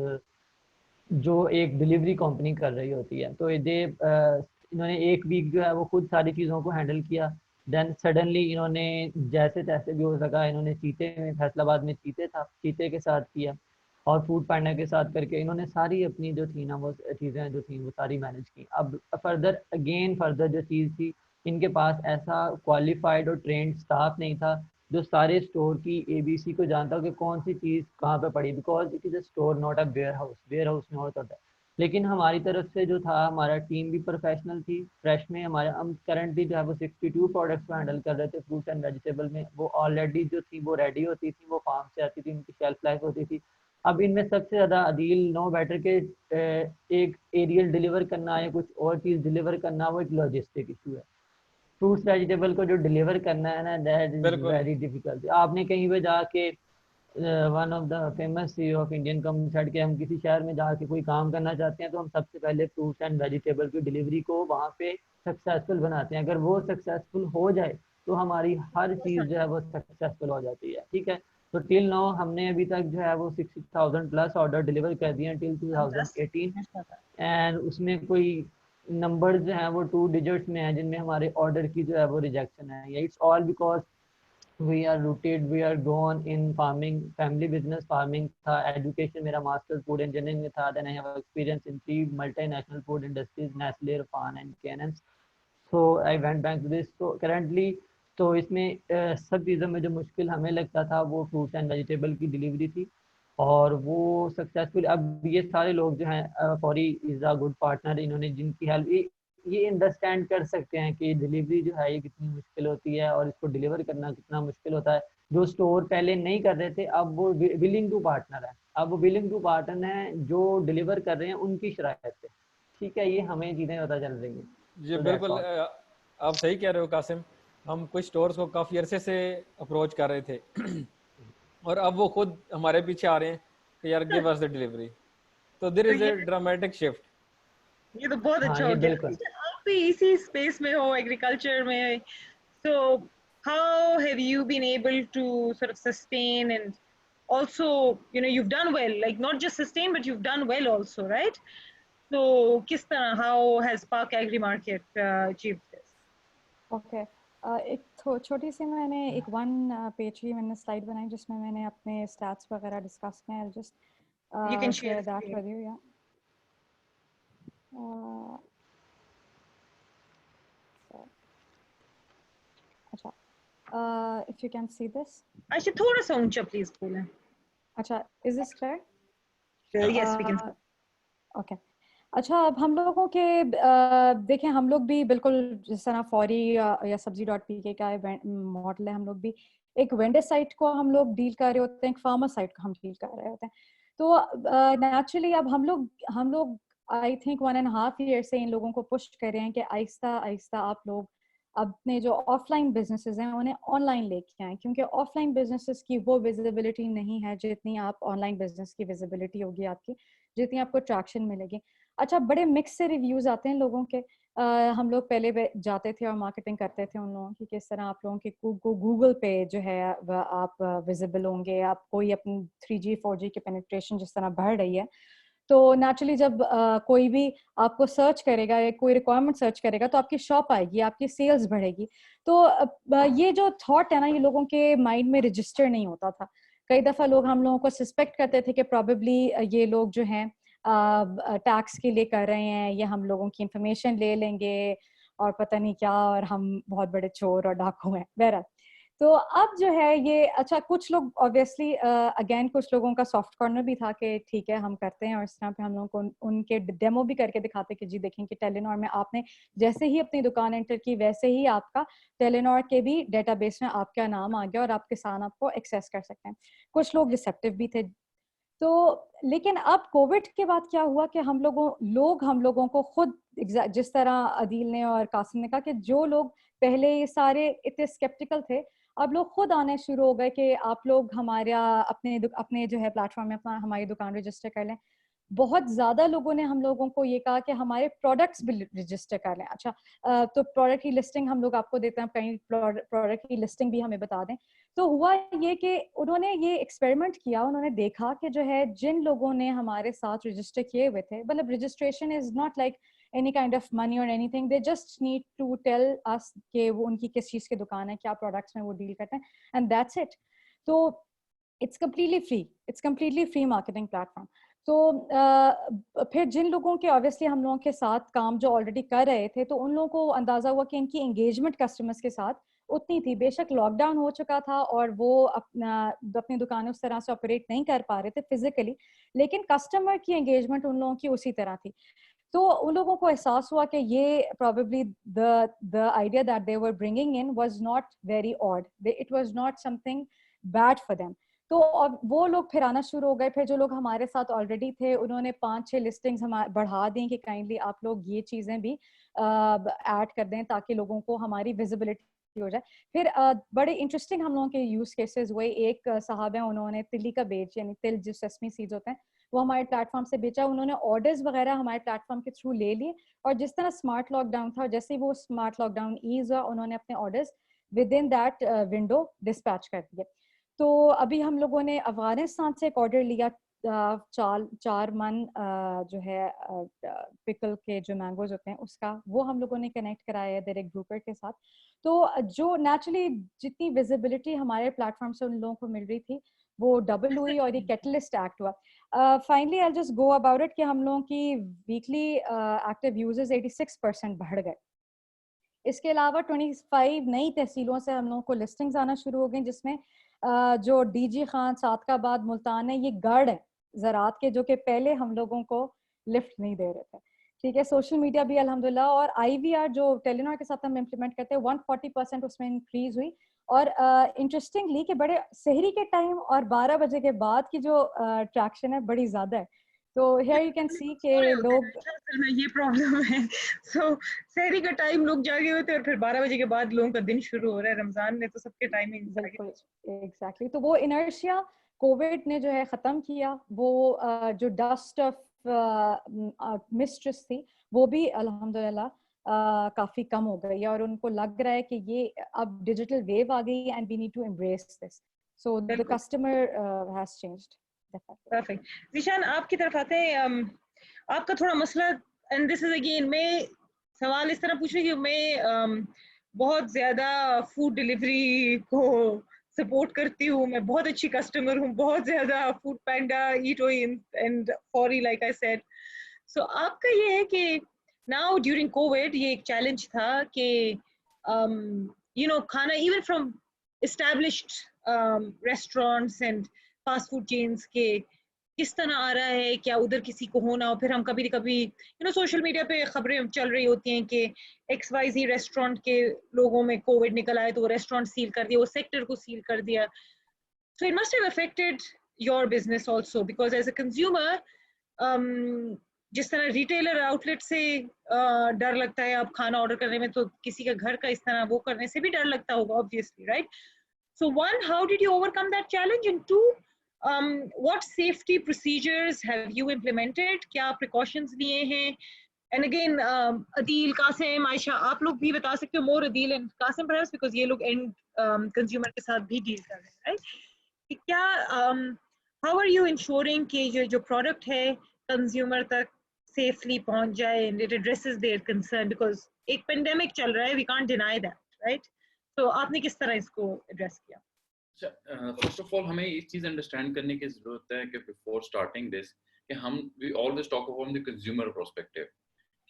جو ایک ڈلیوری کمپنی کر رہی ہوتی ہے. تو انہوں نے ایک ویک جو ہے وہ خود ساری چیزوں کو ہینڈل کیا. دین سڈنلی انہوں نے جیسے تیسے بھی ہو سکا, انہوں نے چیتے میں فیصل آباد میں چیتے کے ساتھ کیا, اور فوڈ پینڈا کے ساتھ کر کے انہوں نے ساری اپنی جو تھی نا وہ چیزیں جو تھیں وہ ساری مینیج کی. اب فردر جو چیز تھی, ان کے پاس ایسا کوالیفائڈ اور ٹرینڈ اسٹاف نہیں تھا جو سارے اسٹور کی ABC کو جانتا ہو کہ کون سی چیز کہاں پہ پڑی, because it is a store not a where house میں ہوتا ہے. لیکن ہماری طرف سے جو تھا, ہمارا ٹیم بھی پروفیشنل تھی. فریش میں ہم کرنٹلی جو ہے وہ 62 پروڈکٹس کو ہینڈل کر رہے تھے فروٹ اینڈ ویجیٹیبل میں. وہ آلریڈی جو تھی وہ ریڈی ہوتی تھی, وہ فارم سے آتی تھی, ان کی شیلف لائف ہوتی تھی. اب ان میں سب سے زیادہ عدیل نو بیٹر کہ ایک ایریل ڈلیور کرنا یا کچھ اور چیز ڈلیور کرنا, وہ ایک لاجسٹک ایشو ہے. فروٹس ویجیٹیبل کو جو ڈلیور کرنا ہے نا, دیٹ از ویری ڈیفیکلٹ. آپ نے کہیں پہ جا کے one of the famous CEO of Indian company said کہ ہم کسی شہر میں جا کے کوئی کام کرنا چاہتے ہیں تو ہم سب سے پہلے فروٹس اینڈ ویجیٹیبل کی ڈلیوری کو وہاں پہ سکسیزفل بناتے ہیں. اگر وہ سکسیزفل ہو جائے تو ہماری ہر چیز جو ہے وہ سکسیزفل ہو جاتی ہے. ٹھیک ہے, تو ٹل نو ہم نے ابھی تک جو ہے وہ 60,000 پلس آرڈر ڈلیور کر دیے ہیں ٹل 2018, اینڈ اس میں کوئی نمبر جو ہیں وہ 2 ڈیجٹس میں ہیں جن میں ہمارے آرڈر کی جو ہے وہ ریجیکشن ہے. It's all because we are gone in farming, family business farming تھا, ایجوکیشن میرا ماسٹر فوڈ انجینئرنگ میں تھا, then I have experience in 3 multinational food industries, Nestle, Rafhan and K&N's. So I went back to this. تو currently تو اس میں سب چیزوں میں جو مشکل ہمیں لگتا تھا وہ فروٹس اینڈ ویجیٹیبل کی ڈلیوری تھی, اور وہ سکسیزفل. اب یہ سارے لوگ جو ہیں فوری از اے گڈ پارٹنر, انہوں نے جن کی ہیلپ یہ انڈرسٹینڈ کر سکتے ہیں کہ ڈلیوری جو ہے یہ کتنی مشکل ہوتی ہے اور اس کو ڈلیور کرنا کتنا مشکل ہوتا ہے. جو اسٹور پہلے نہیں کر رہے تھے اب وہ ولنگ ٹو پارٹنر ہے, اب وہ ولنگ ٹو پارٹنر ہیں جو ڈلیور کر رہے ہیں ان کی شرائط پہ. ٹھیک ہے, یہ ہمیں چیزیں پتہ چل رہی ہیں. جی بالکل آپ صحیح کہہ رہے ہو قاسم. ہم کچھ اسٹورس کو کافی عرصے سے اپروچ کر رہے تھے اور اب وہ خود ہمارے پیچھے آ رہے ہیں کہ یار گیو اس دی ڈلیوری. تو دیر از اے ڈرامیٹک شفٹ. یہ تو بہت اچھا ہو گیا. آپ بھی اسی اسپیس میں ہو, ایگریکلچر میں, so how have you been able to sort of sustain and also, you know, you've done well, like not just sustain but you've done well also, right? So kis tarah, how has Park Agri Market achieved this? Okay, ایک چھوٹی سی میں نے ایک 1 page کی میں نے slide بنائی جس میں میں نے اپنے اسٹیٹس وغیرہ ڈسکس کیے ہیں. I'll just you can share that with you. Yeah. اچھا, if you can see this. اچھا تھوڑا سا اونچا پلیز بولیں. اچھا, is this clear? Yes, we can. Okay. اچھا, اب ہم لوگوں کے دیکھیں ہم لوگ بھی بالکل جس طرح فوری یا sabzi.pk کا ماڈل ہے, ہم لوگ بھی ایک وینڈر سائٹ کو ہم لوگ ڈیل کر رہے ہوتے ہیں, ایک فارمر سائٹ کو ہم ڈیل کر رہے ہوتے ہیں. تو نیچرلی اب ہم لوگ آئی تھنک 1.5 ایئر سے ان لوگوں کو پش کر رہے ہیں کہ آہستہ آہستہ آپ لوگ اپنے جو آف لائن بزنسز ہیں انہیں آن لائن لے کے آئیں, کیونکہ آف لائن بزنسز کی وہ ویزیبلٹی نہیں ہے جتنی آپ آن لائن بزنس کی ویزیبلٹی ہوگی آپ کی, جتنی آپ کو ٹریکشن ملے گی. اچھا, بڑے مکس سے ریویوز آتے ہیں لوگوں کے. ہم لوگ پہلے جاتے تھے اور مارکیٹنگ کرتے تھے ان لوگوں کی, کس طرح آپ لوگوں کے گوگل پہ جو ہے آپ ویزیبل ہوں گے, آپ کوئی اپنی 3G 4G کی پینیٹریشن جس طرح بڑھ رہی ہے. تو نیچرلی جب کوئی بھی آپ کو سرچ کرے گا یا کوئی ریکوائرمنٹ سرچ کرے گا تو آپ کی شاپ آئے گی, آپ کی سیلز بڑھے گی. تو یہ جو تھاٹ ہے نا, یہ لوگوں کے مائنڈ میں رجسٹر نہیں ہوتا تھا. کئی دفعہ لوگ ہم لوگوں کو سسپیکٹ کرتے تھے کہ پروبیبلی یہ لوگ جو ہیں ٹیکس کے لیے کر رہے ہیں, یا ہم لوگوں کی انفارمیشن لے لیں گے اور پتہ نہیں کیا, اور ہم بہت بڑے چور اور ڈاکو ہیں بہرحال. تو اب جو ہے یہ اچھا, کچھ لوگ آبویسلی اگین کچھ لوگوں کا سافٹ کارنر بھی تھا کہ ٹھیک ہے ہم کرتے ہیں, اور اس طرح پہ ہم لوگوں کو ان کے ڈیمو بھی کر کے دکھاتے کہ جی دیکھیں کہ ٹیلینور میں آپ نے جیسے ہی اپنی دکان انٹر کی ویسے ہی آپ کا ٹیلینور کے بھی ڈیٹا بیس میں آپ کا نام آ گیا اور آپ کسان آپ کو ایکسیس کر سکتے ہیں. کچھ لوگ ریسیپٹیو بھی تھے. تو لیکن اب کووڈ کے بعد کیا ہوا کہ ہم لوگوں کو خود جس طرح عدیل نے اور قاسم نے کہا کہ جو لوگ پہلے یہ سارے اتنے اسکیپٹیکل تھے, اب لوگ خود آنے شروع ہو گئے کہ آپ لوگ ہمارا اپنے جو ہے پلیٹ فارم میں ہماری دکان رجسٹر کر لیں. بہت زیادہ لوگوں نے ہم لوگوں کو یہ کہا کہ ہمارے پروڈکٹس بھی رجسٹر کر لیں. اچھا, تو پروڈکٹ کی لسٹنگ ہم لوگ آپ کو دیتے ہیں, کہیں پروڈکٹ کی لسٹنگ بھی ہمیں بتا دیں. تو ہوا یہ کہ انہوں نے یہ ایکسپیریمنٹ کیا, انہوں نے دیکھا کہ جو ہے جن لوگوں نے ہمارے ساتھ رجسٹر کیے ہوئے تھے, مطلب registration is not like any kind of money or anything, they just need to tell us کہ وہ ان کی کس چیز کی دکان ہے, کیا پروڈکٹس میں وہ ڈیل کرتے ہیں, and that's it. تو it's completely free marketing platform. تو پھر جن لوگوں کے obviously ہم لوگوں کے ساتھ کام جو آلریڈی کر رہے تھے, تو ان لوگوں کو اندازہ ہوا کہ ان کی انگیجمنٹ کسٹمرس کے ساتھ اتنی تھی. بے شک لاک ڈاؤن ہو چکا تھا اور وہ اپنی دکانیں اس طرح سے آپریٹ نہیں کر پا رہے تھے فزیکلی, لیکن کسٹمر کی انگیجمنٹ ان لوگوں کی اسی طرح تھی. تو ان لوگوں کو احساس ہوا کہ یہ probably the idea that they were bringing in was not very odd, it was not something bad for them. تو وہ لوگ پھر آنا شروع ہو گئے. پھر جو لوگ ہمارے ساتھ آلریڈی تھے انہوں نے 5-6 لسٹنگز بڑھا دیں کہ کائنڈلی آپ لوگ یہ چیزیں بھی ایڈ کر دیں تاکہ لوگوں کو ہماری ویزیبلٹی ہو جائے. پھر بڑے انٹرسٹنگ ہم لوگوں کے یوز کیسز ہوئے. ایک صاحب ہیں, انہوں نے تلی کا بیج یعنی تل جو سیسمی سیڈز ہوتے ہیں وہ ہمارے پلیٹ فارم سے بیچا. انہوں نے آرڈرز وغیرہ ہمارے پلیٹ فارم کے تھرو لے لیے, اور جس طرح اسمارٹ لاک ڈاؤن تھا, جیسے ہی وہ اسمارٹ لاک ڈاؤن ایز ہوا, انہوں نے اپنے orders with in that window dispatch کر دیے. تو ابھی ہم لوگوں نے افغانستان سے ایک آرڈر لیا 4 من جو ہے پکل کے جو مینگوز ہوتے ہیں اس کا, وہ ہم لوگوں نے کنیکٹ کرایا ہے ڈائریکٹ گروپر کے ساتھ. تو جو نیچرلی جتنی ویزیبلٹی ہمارے پلیٹ فارم سے ان لوگوں کو مل رہی تھی وہ ڈبل ہوئی اور یہ کیٹلسٹ ایکٹ ہوا. Finally I just go about it کہ ہم لوگوں کی ویکلی ایکٹیو یوزرز 86% بڑھ گئے. اس کے علاوہ 25 نئی تحصیلوں سے ہم لوگوں کو لسٹنگز آنا شروع ہو گئیں, جس میں جو ڈی جی خان, صادق آباد, ملتان ہے, یہ گارڈ ہیں زراعت کے جو کہ پہلے ہم لوگوں کو لفٹ نہیں دے رہے تھے. ٹھیک ہے. سوشل میڈیا بھی الحمدللہ, اور آئی وی آر جو ٹیلینور کے ساتھ ہم امپلیمنٹ کرتے ہیں 140% اس میں انکریز ہوئی. اور انٹرسٹنگلی کہ بڑے سحری کے ٹائم اور 12 بجے کے بعد کی جو اٹریکشن ہے بڑی زیادہ ہے. تو ہیئر یو کین سی کہ لوگ یہ پرابلم ہے. سو سحری کا ٹائم لوگ جاگے ہوتے ہیں اور پھر 12 بجے کے بعد لوگوں کا دن شروع ہو رہا ہے. رمضان نے تو سب کے ٹائمنگ بالکل ایگزیکٹلی. تو وہ انرشیا کووڈ نے جو ہے ختم کیا. وہ جو ڈسٹ آف مسٹریس تھی وہ بھی الحمدللہ کافی کم ہو گئی ہے, اور ان کو لگ رہا ہے کہ یہ اب ڈیجیٹل ویو آ گئی and we need to embrace this. So the customer has changed. Perfect. Zeeshan آپ کی طرف آتے ہیں. آپ کا تھوڑا مسئلہ, اینڈ دس از اگین, میں سوال اس طرح پوچھ رہی کہ میں بہت زیادہ فوڈ ڈلیوری کو سپورٹ کرتی ہوں. میں بہت اچھی کسٹمر ہوں, بہت زیادہ فوڈ پینڈا, ایٹوئی اینڈ فوری لائک آئی سیڈ. سو آپ کا یہ ہے کہ ناؤ ڈیورنگ کووڈ یہ ایک چیلنج تھا کہ کھانا even from established restaurants and fast food chains کے کس طرح آ رہا ہے, کیا ادھر کسی کو ہونا ہو. پھر ہم کبھی کبھی سوشل میڈیا پہ خبریں چل رہی ہوتی ہیں کہ ایکس وائی زی ریسٹورینٹ کے لوگوں میں کووڈ نکل آئے تو وہ ریسٹورینٹ سیل کر دیا, وہ سیکٹر کو سیل کر دیا. So it must have affected your business also, because as a consumer جس طرح ریٹیلر آؤٹ لیٹ سے ڈر لگتا ہے اب کھانا آرڈر کرنے میں, تو کسی کا گھر کا اس طرح وہ کرنے سے بھی ڈر لگتا ہوگا obviously, right? So one, how did you overcome that challenge? And two, what safety procedures have you implemented? کیا precautions لیے ہیں? And again, Adil, Qasim, Aisha, آپ لوگ بھی بتا سکتے ہو, more Adil and Qasim perhaps, because یہ لوگ end consumer کے ساتھ بھی deal کر رہے ہیں, right? کہ کیا how are you ensuring کہ جو product ہے consumer تک safely پہنچ جائے and it addresses their concern, because ایک pandemic چل رہا ہے, we can't deny that, right? تو آپ نے کس طرح اس کو ایڈریس کیا؟ فرسٹ آف آل ہمیں یہ چیز انڈرسٹینڈ کرنے کی ضرورت ہے کہ بفور اسٹارٹنگ دس کہ ہم we always talk about the consumer perspective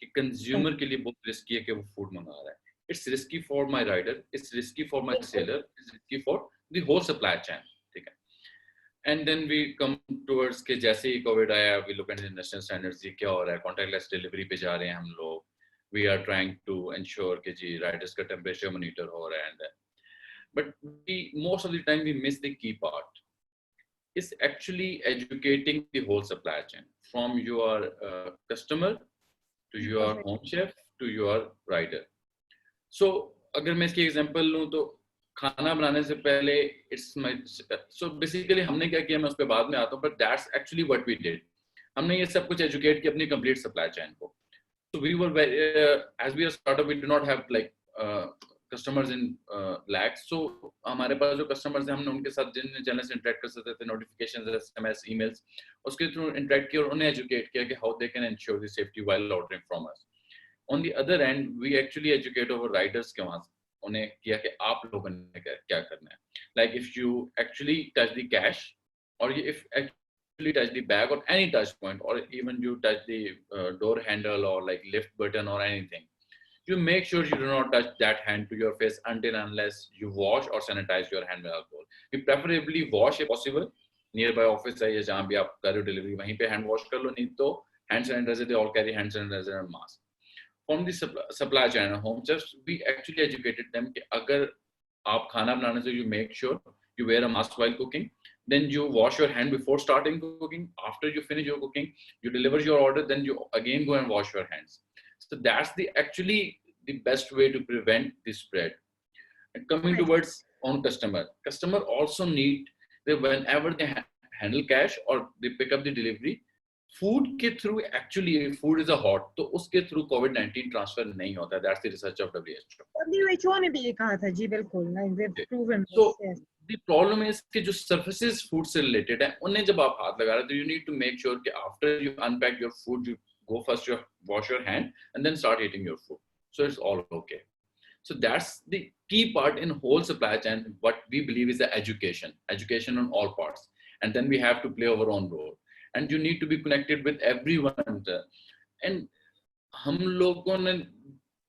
کہ کنزیومر کے لیے بہت رسکی ہے کہ وہ فوڈ منگا رہا ہے. It's risky for my rider, it's risky for my seller, it's risky for the whole supply chain. ٹھیک ہے. And then we come towards کہ جیسے ہی کووڈ آیا وی لک ایٹ انڈسٹریل اسٹینڈرڈز, یہ کیا ہو رہا ہے, کانٹیکٹ لیس ڈلیوری پہ جا رہے ہیں ہم لوگ. We are trying to ensure کہ جی riders کا temperature monitor ہو رہا ہے, but most of the time we miss the key part. It's actually educating the whole supply chain from your customer to your home chef to your rider. So اگر میں اس کی example لوں تو کھانا بنانے سے پہلے so basically ہم نے کیا کیا, میں اس پہ بعد میں آتا ہوں, but that's actually what we did. ہم نے یہ سب کچھ educate کیا اپنی complete supply chain کو. So we were very, as we are startup, we do not have like customers in lakhs. So ہمارے پاس جو customers ہیں ہم نے ان کے ساتھ جن چینل سے انٹریکٹ کر سکتے تھے, notifications, SMS, emails, اس کے تھرو انٹریکٹ کیا اور انہیں ایجوکیٹ کیا کہ how they can ensure the safety while ordering from us. On the other end, we actually educate our riders کے وہاں انہیں کیا کہ آپ لوگوں نے کیا کرنا ہے. Like if you actually touch the cash or if touch the bag or any touch point, or even you touch the door handle or like lift button or anything, you make sure you do not touch that hand to your face until unless you wash or sanitize your hand with alcohol. You preferably wash if possible, nearby office ہے یا جہاں بھی آپ کر رہے ہو delivery وہیں پہ hand wash کر لو, نہیں تو hand sanitizer, they all carry hand sanitizer and mask. From the supply chain home chefs, we actually educated them کہ اگر آپ کھانا بنانے سے you make sure you wear a mask while cooking, then you wash your hand before starting cooking. After you finish your cooking, you deliver your order, then you again go and wash your hands. So that's actually the best way to prevent the spread. And coming towards on customer also need that whenever they handle cash or they pick up the delivery, food کے through actually food is a hot, تو اس کے through COVID-19 transfer نہیں ہوتا. That's the research of WHO. WHO نے بھی یہ کہا تھا, جی بالکل. So the problem is کہ جو surfaces food سے related ہیں انہیں جب آپ ہاتھ لگا رہے تو you need to make sure کہ after you unpack your food you go first wash your hand and then start eating your food. So it's all okay. So that's the key part in whole supply chain. What we believe is the education on all parts, and then we have to play our own role. And you need to be connected with everyone. And ہم لوگوں نے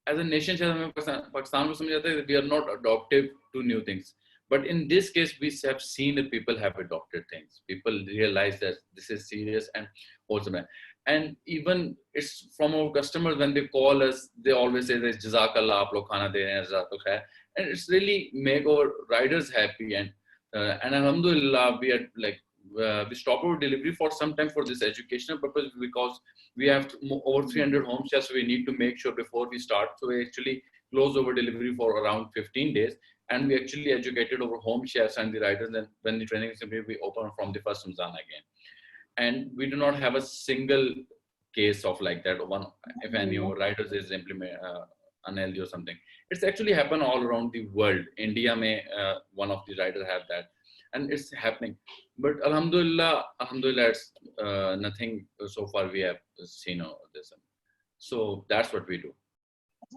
as a nation شاید ہمیں پاکستان کو سمجھ آتا ہے we are not adaptive to new things. But in this case, we have seen that people have adopted things. People realize that this is serious and wholesome. And even it's from our customers, when they call us, they always say this, Jazakallah, aap log khana de rahe hain, Jazakallah khair. And it's really make our riders happy. And alhamdulillah, we are like, we stop our delivery for some time for this educational purpose, because we have over 300 home shares, so we need to make sure before we start. So we actually close our delivery for around 15 days. And we actually educated our home shares and the riders. And when the training is complete, we open from the first Ramzan again. And we do not have a single case of like that one, if any of riders is unhealthy or something. It's actually happened all around the world. India may one of the riders have that, and it's happening. But alhamdulillah, it's nothing so far we have seen this. So that's what we do.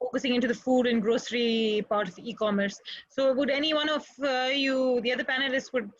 focusing into the food and grocery part of e-commerce. So would any one of you, the other panelists, would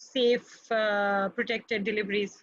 safe, protected deliveries?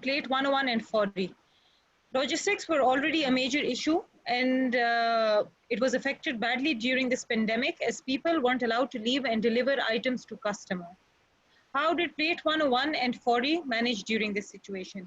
Plate 101 and 40. Logistics were already a major issue and it was affected badly during this pandemic as people weren't allowed to leave and deliver items to customers. How did Plate 101 and 40 manage during this situation?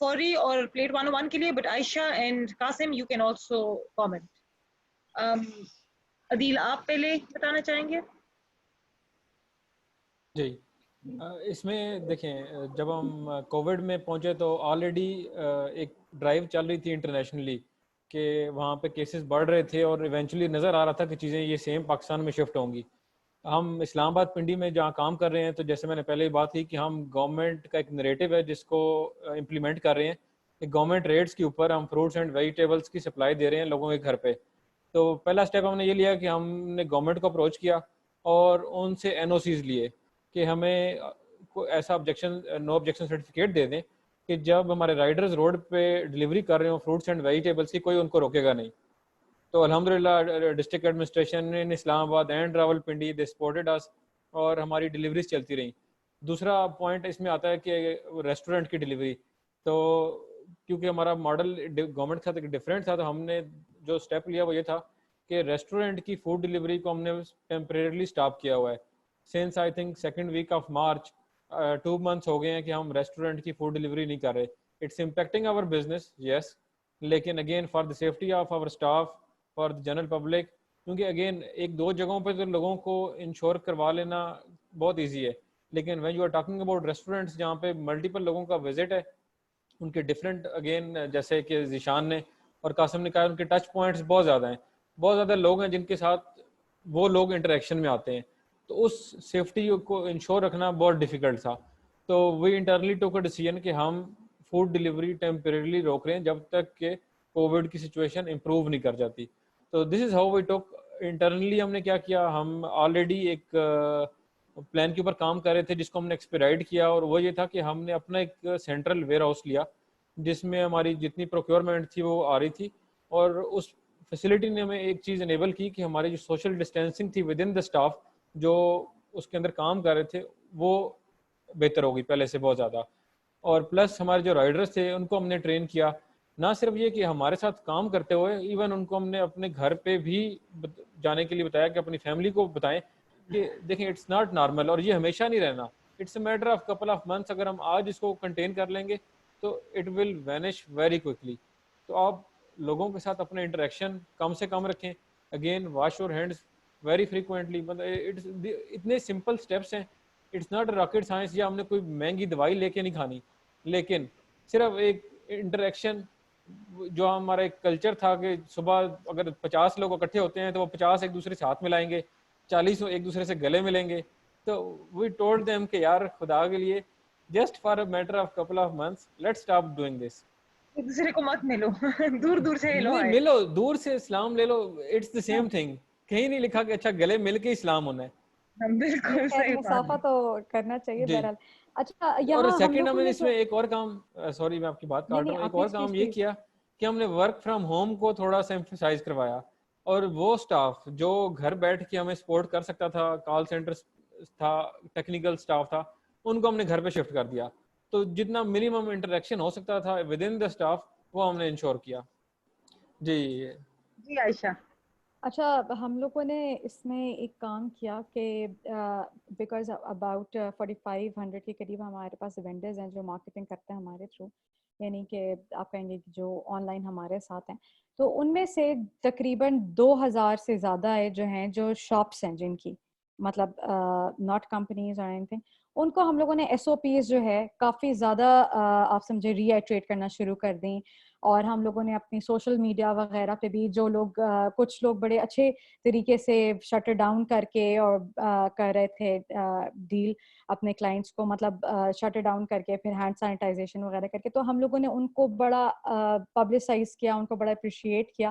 فوری اور plate 101 کے لیے, but Ayesha and Qasim you can also comment. Adeel آپ پہلے بتانا چاہیں گے؟ جی اس میں دیکھیں, جب ہم کووڈ میں پہنچے تو آلریڈی ایک ڈرائیو چل رہی تھی انٹرنیشنلی کہ وہاں پہ کیسز بڑھ رہے تھے اور ایونچولی نظر آ رہا تھا کہ چیزیں یہ سیم پاکستان میں شفٹ ہوں گی. ہم اسلام آباد پنڈی میں جہاں کام کر رہے ہیں, تو جیسے میں نے پہلے ہی بات کی کہ ہم گورنمنٹ کا ایک نریٹو ہے جس کو امپلیمنٹ کر رہے ہیں. ایک گورنمنٹ ریٹس کے اوپر ہم فروٹس اینڈ ویجیٹیبلس کی سپلائی دے رہے ہیں لوگوں کے گھر پہ. تو پہلا اسٹیپ ہم نے یہ لیا کہ ہم نے گورنمنٹ کو اپروچ کیا اور ان سے این او سیز لیے کہ ہمیں کوئی ایسا نو آبجیکشن سرٹیفکیٹ دے دیں کہ جب ہمارے رائڈرز روڈ پہ ڈلیوری کر رہے ہوں فروٹس اینڈ ویجیٹیبلس کی, کوئی ان کو روکے گا نہیں. تو الحمدللہ ڈسٹرکٹ ایڈمنسٹریشن ان اسلام آباد اینڈ راولپنڈی دے سپورٹڈ اس, اور ہماری ڈلیوریز چلتی رہیں. دوسرا پوائنٹ اس میں آتا ہے کہ ریسٹورینٹ کی ڈلیوری. تو کیونکہ ہمارا ماڈل گورنمنٹ کے ساتھ ایک ڈفرینٹ تھا, تو ہم نے جو اسٹیپ لیا وہ یہ تھا کہ ریسٹورینٹ کی فوڈ ڈلیوری کو ہم نے ٹیمپریرلی اسٹاپ کیا ہوا ہے. Since I think second week of March 2 months ہو گئے ہیں کہ ہم ریسٹورینٹ کی فوڈ ڈلیوری نہیں کر رہے. It's impacting our business yes, لیکن again for the safety of our staff, for the general public, کیونکہ اگین ایک دو جگہوں پہ تو لوگوں کو انشور کروا لینا بہت ایزی ہے, لیکن when you are talking about restaurants جہاں پہ ملٹیپل لوگوں کا وزٹ ہے, ان کے ڈفرینٹ اگین جیسے کہ ذیشان نے اور قاسم نے کہا ان کے ٹچ پوائنٹس بہت زیادہ ہیں, بہت زیادہ لوگ ہیں جن کے ساتھ وہ لوگ انٹریکشن میں آتے ہیں, تو اس سیفٹی کو انشور رکھنا بہت ڈیفیکلٹ تھا. تو وی انٹرنلی ٹوک اے ڈیسیژن کہ ہم فوڈ ڈلیوری ٹیمپریرلی روک رہے ہیں جب تک کہ کووڈ کی سچویشن امپروو نہیں کر جاتی. تو دس از ہاؤ وی ٹوک انٹرنلی. ہم نے کیا کیا, ہم آلریڈی ایک پلان کے اوپر کام کر رہے تھے جس کو ہم نے ایکسپیرائٹ کیا, اور وہ یہ تھا کہ ہم نے اپنا ایک سینٹرل ویئر ہاؤس لیا جس میں ہماری جتنی پروکیورمنٹ تھی وہ آ رہی تھی, اور اس فیسلٹی نے ہمیں ایک چیز انیبل کی کہ ہماری جو سوشل ڈسٹینسنگ تھی ود ان دا اسٹاف جو اس کے اندر کام کر رہے تھے وہ بہتر ہوگی پہلے سے بہت زیادہ. اور پلس ہمارے جو رائڈرز تھے ان کو ہم نے ٹرین کیا, نہ صرف یہ کہ ہمارے ساتھ کام کرتے ہوئے, ایون ان کو ہم نے اپنے گھر پہ بھی جانے کے لیے بتایا کہ اپنی فیملی کو بتائیں کہ دیکھیں اٹس ناٹ نارمل, اور یہ ہمیشہ نہیں رہنا, it's a matter of couple of months. اگر ہم آج اس کو کنٹین کر لیں گے تو it will vanish very quickly. تو آپ لوگوں کے ساتھ اپنے انٹریکشن کم سے کم رکھیں. Again wash your hands very frequently. مطلب اتنے سمپل اسٹیپس ہیں, اٹس ناٹ راکٹ سائنس, یا ہم نے کوئی مہنگی دوائی لے کے نہیں کھانی, لیکن صرف ایک انٹریکشن. جو ہمارا ایک کلچر تھا کہ صبح اگر 50 لوگ اکٹھے ہوتے ہیں تو وہ 50 ایک دوسرے سے ہاتھ ملائیں گے, 40 ایک دوسرے سے گلے ملیں گے. تو وی ٹولڈ دیم کہ یار خدا کے لیے just for a matter of couple of months let's stop doing this. ایک دوسرے کو مت ملو, دور دور سے لو, نہیں ملو, دور سے اسلام لے لو, اٹس دا سیم تھنگ. کہیں نہیں لکھا کہ اچھا گلے مل کے اسلام ہونا ہے. بالکل صحیح مسافہ تو کرنا چاہیے بہرحال. اچھا اور یہاں سیکنڈ ہم نے اس میں ایک اور کام, سوری میں آپ کی بات کاٹ رہا ہوں, ایک اور کام یہ کیا کہ ہم نے ورک فرام ہوم کو تھوڑا سا ایمفسائز کروایا, اور وہ اسٹاف جو گھر بیٹھ کے ہمیں سپورٹ کر سکتا تھا, کال سینٹر تھا, ٹیکنیکل اسٹاف تھا, ان کو ہم نے گھر پہ شفٹ کر دیا. تو جتنا منیمم انٹریکشن ہو سکتا تھا ود ان دا اسٹاف وہ ہم نے انشور کیا. جی جی عائشہ. اچھا ہم لوگوں نے اس میں ایک کام کیا کہ بیکاز اباؤٹ 4500 کے قریب ہمارے پاس وینڈرز ہیں جو مارکیٹنگ کرتے ہیں ہمارے تھرو, یعنی کہ آپ کہیں گے جو آن لائن ہمارے ساتھ ہیں, تو ان میں سے تقریباً 2000 سے زیادہ ہے جو ہیں جو شاپس ہیں جن کی مطلب ناٹ کمپنیز اور اینی تھنگ, ان کو ہم لوگوں نے ایس او پیز جو ہے کافی زیادہ آپ سمجھے ری ایٹریٹ کرنا شروع کر دیں. اور ہم لوگوں نے اپنی سوشل میڈیا وغیرہ پہ بھی جو لوگ کچھ لوگ بڑے اچھے طریقے سے شٹر ڈاؤن کر کے اور کر رہے تھے ڈیل اپنے کلائنٹس کو, مطلب شٹر ڈاؤن کر کے پھر ہینڈ سینیٹائزیشن وغیرہ کر کے, تو ہم لوگوں نے ان کو بڑا پبلسائز کیا, ان کو بڑا اپریشیٹ کیا,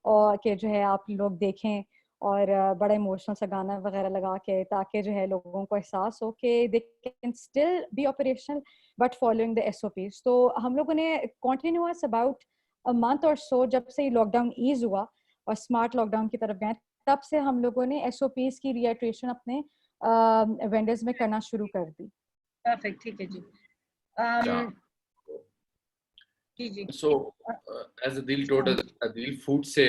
اور کہ جو ہے آپ لوگ دیکھیں, اور بڑا ایموشنل سا گانا وغیرہ لگا کے, تاکہ جو ہے لوگوں کو احساس ہو کہ they can still be operational but following the SOPs. تو ہم لوگوں نے continuous about a month or so جب سے لاک ڈاؤن ایز ہوا اور اسمارٹ لاک ڈاؤن کی طرف گئے, تب سے ہم لوگوں نے SOPs کی ریئٹریشن اپنے وینڈرز میں کرنا شروع کر دی. پرفیکٹ, ٹھیک ہے جی. جی So as Adil told us, Adil food سے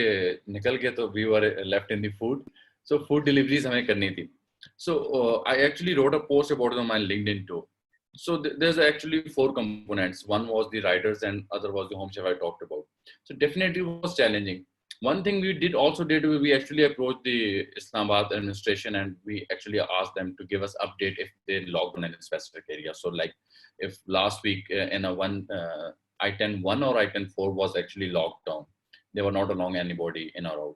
نکل گئے تو we were left in the food. So food deliveries ہمیں کرنی تھی. So I actually wrote a post about it on my LinkedIn too. So there's actually 4 components. One was the riders and other was the home chef I talked about. So definitely it was challenging. One thing we did, we actually approached the Islamabad administration and we actually asked them to give us update if they logged on in a specific area. So like if last week in a I-10 1 or I-10 4 was actually locked down, they were not allowing anybody in or out.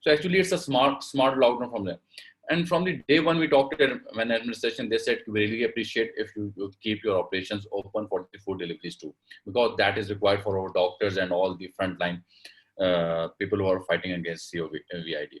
So actually it's a smart lockdown from there. And from the day one we talked to when administration, they said we really appreciate if you keep your operations open for the food deliveries too, because that is required for our doctors and all the frontline people who are fighting against COVID.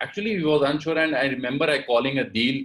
Actually, we was unsure, and I remember I calling a deal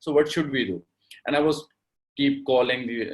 So what should we do? And I was keep calling the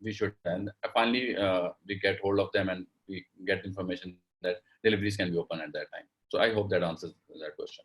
we should. And finally we get hold of them and we get information that deliveries can be open at that time. So I hope that answers that question.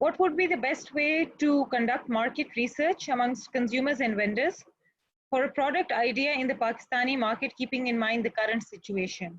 What would be the best way to conduct market research amongst consumers and vendors for a product idea in the Pakistani market, keeping in mind the current situation?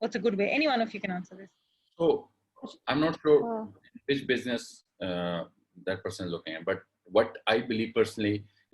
What's a good way? Any one of you can answer this. So I'm not sure which business that person is looking at, but what I believe personally,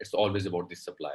it's always about the supply.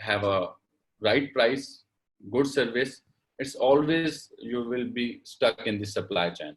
have a right price, good service, it's always you will be stuck in the supply chain.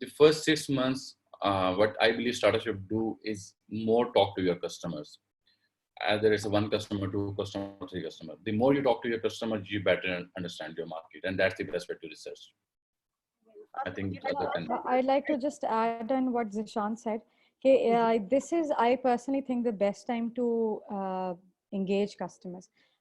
the first 6 months, what I believe startups should do is more talk to your customers. There is 1 customer, 2 customer, 3 customer. The more you talk to your customers, you better understand your market, and that's the best way to research. I think I'd like to just add on what Zishan said. This is, I personally think, the best time to engage customers.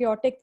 chaotic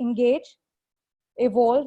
engage, evolve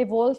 evolve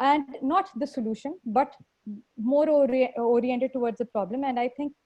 and not the solution but more oriented towards the problem. And I think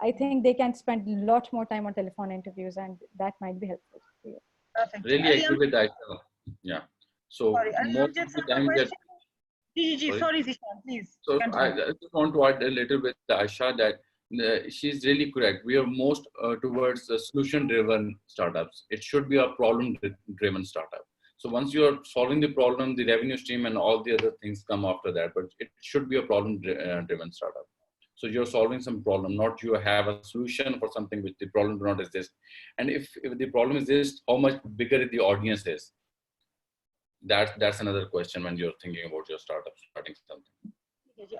I think they can spend a lot more time on telephone interviews, and that might be helpful for you. Perfect. Really agree with that. Yeah. So more of the time that. Sorry, Zishan, please. So I just want to add a little bit, Aisha, that she's really correct. We are most towards solution-driven startups. It should be a problem-driven startup. So once you are solving the problem, the revenue stream and all the other things come after that. But it should be a problem-driven startup. So you're solving some problem, not you have a solution for something which the problem do not exist. And if the problem exists, how much bigger the audience is? That's another question when you're thinking about your startup starting something.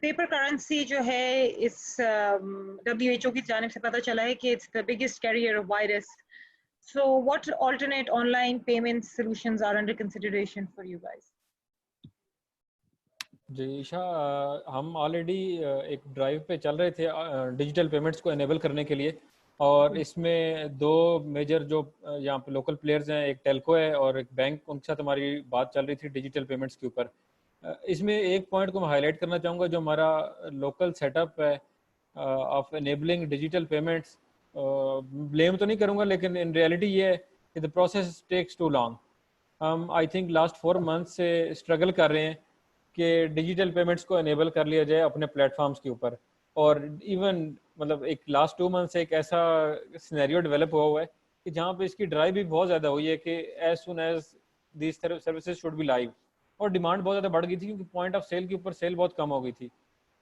Paper currency جو ہے اس WHO کی جانب سے پتہ چلا ہے کہ it's the biggest carrier of virus. So what alternate online payment solutions are under consideration for you guys? جی عشا، ہم آلریڈی ایک ڈرائیو پہ چل رہے تھے ڈیجیٹل پیمنٹس کو انیبل کرنے کے لیے، اور اس میں دو میجر جو یہاں پہ لوکل پلیئرز ہیں، ایک ٹیلکو ہے اور ایک بینک، ان کے ساتھ ہماری بات چل رہی تھی ڈیجیٹل پیمنٹس کے اوپر. اس میں ایک پوائنٹ کو میں ہائی لائٹ کرنا چاہوں گا، جو ہمارا لوکل سیٹ اپ ہے of enabling digital payments. Blame تو نہیں کروں گا، لیکن ان ریئلٹی یہ ہے کہ the process takes too long. ہم آئی تھنک لاسٹ 4 months سے اسٹرگل کر رہے ہیں کہ ڈیجیٹل پیمنٹس کو انیبل کر لیا جائے اپنے پلیٹ فارمس کے اوپر. اور ایون مطلب ایک لاسٹ 2 months سے ایک ایسا سینیریو ڈیولپ ہوا ہے کہ جہاں پہ اس کی ڈرائیو بھی بہت زیادہ ہوئی ہے کہ as soon as these services should be live. اور ڈیمانڈ بہت زیادہ بڑھ گئی تھی کیونکہ پوائنٹ آف سیل کے اوپر سیل بہت کم ہو گئی تھی.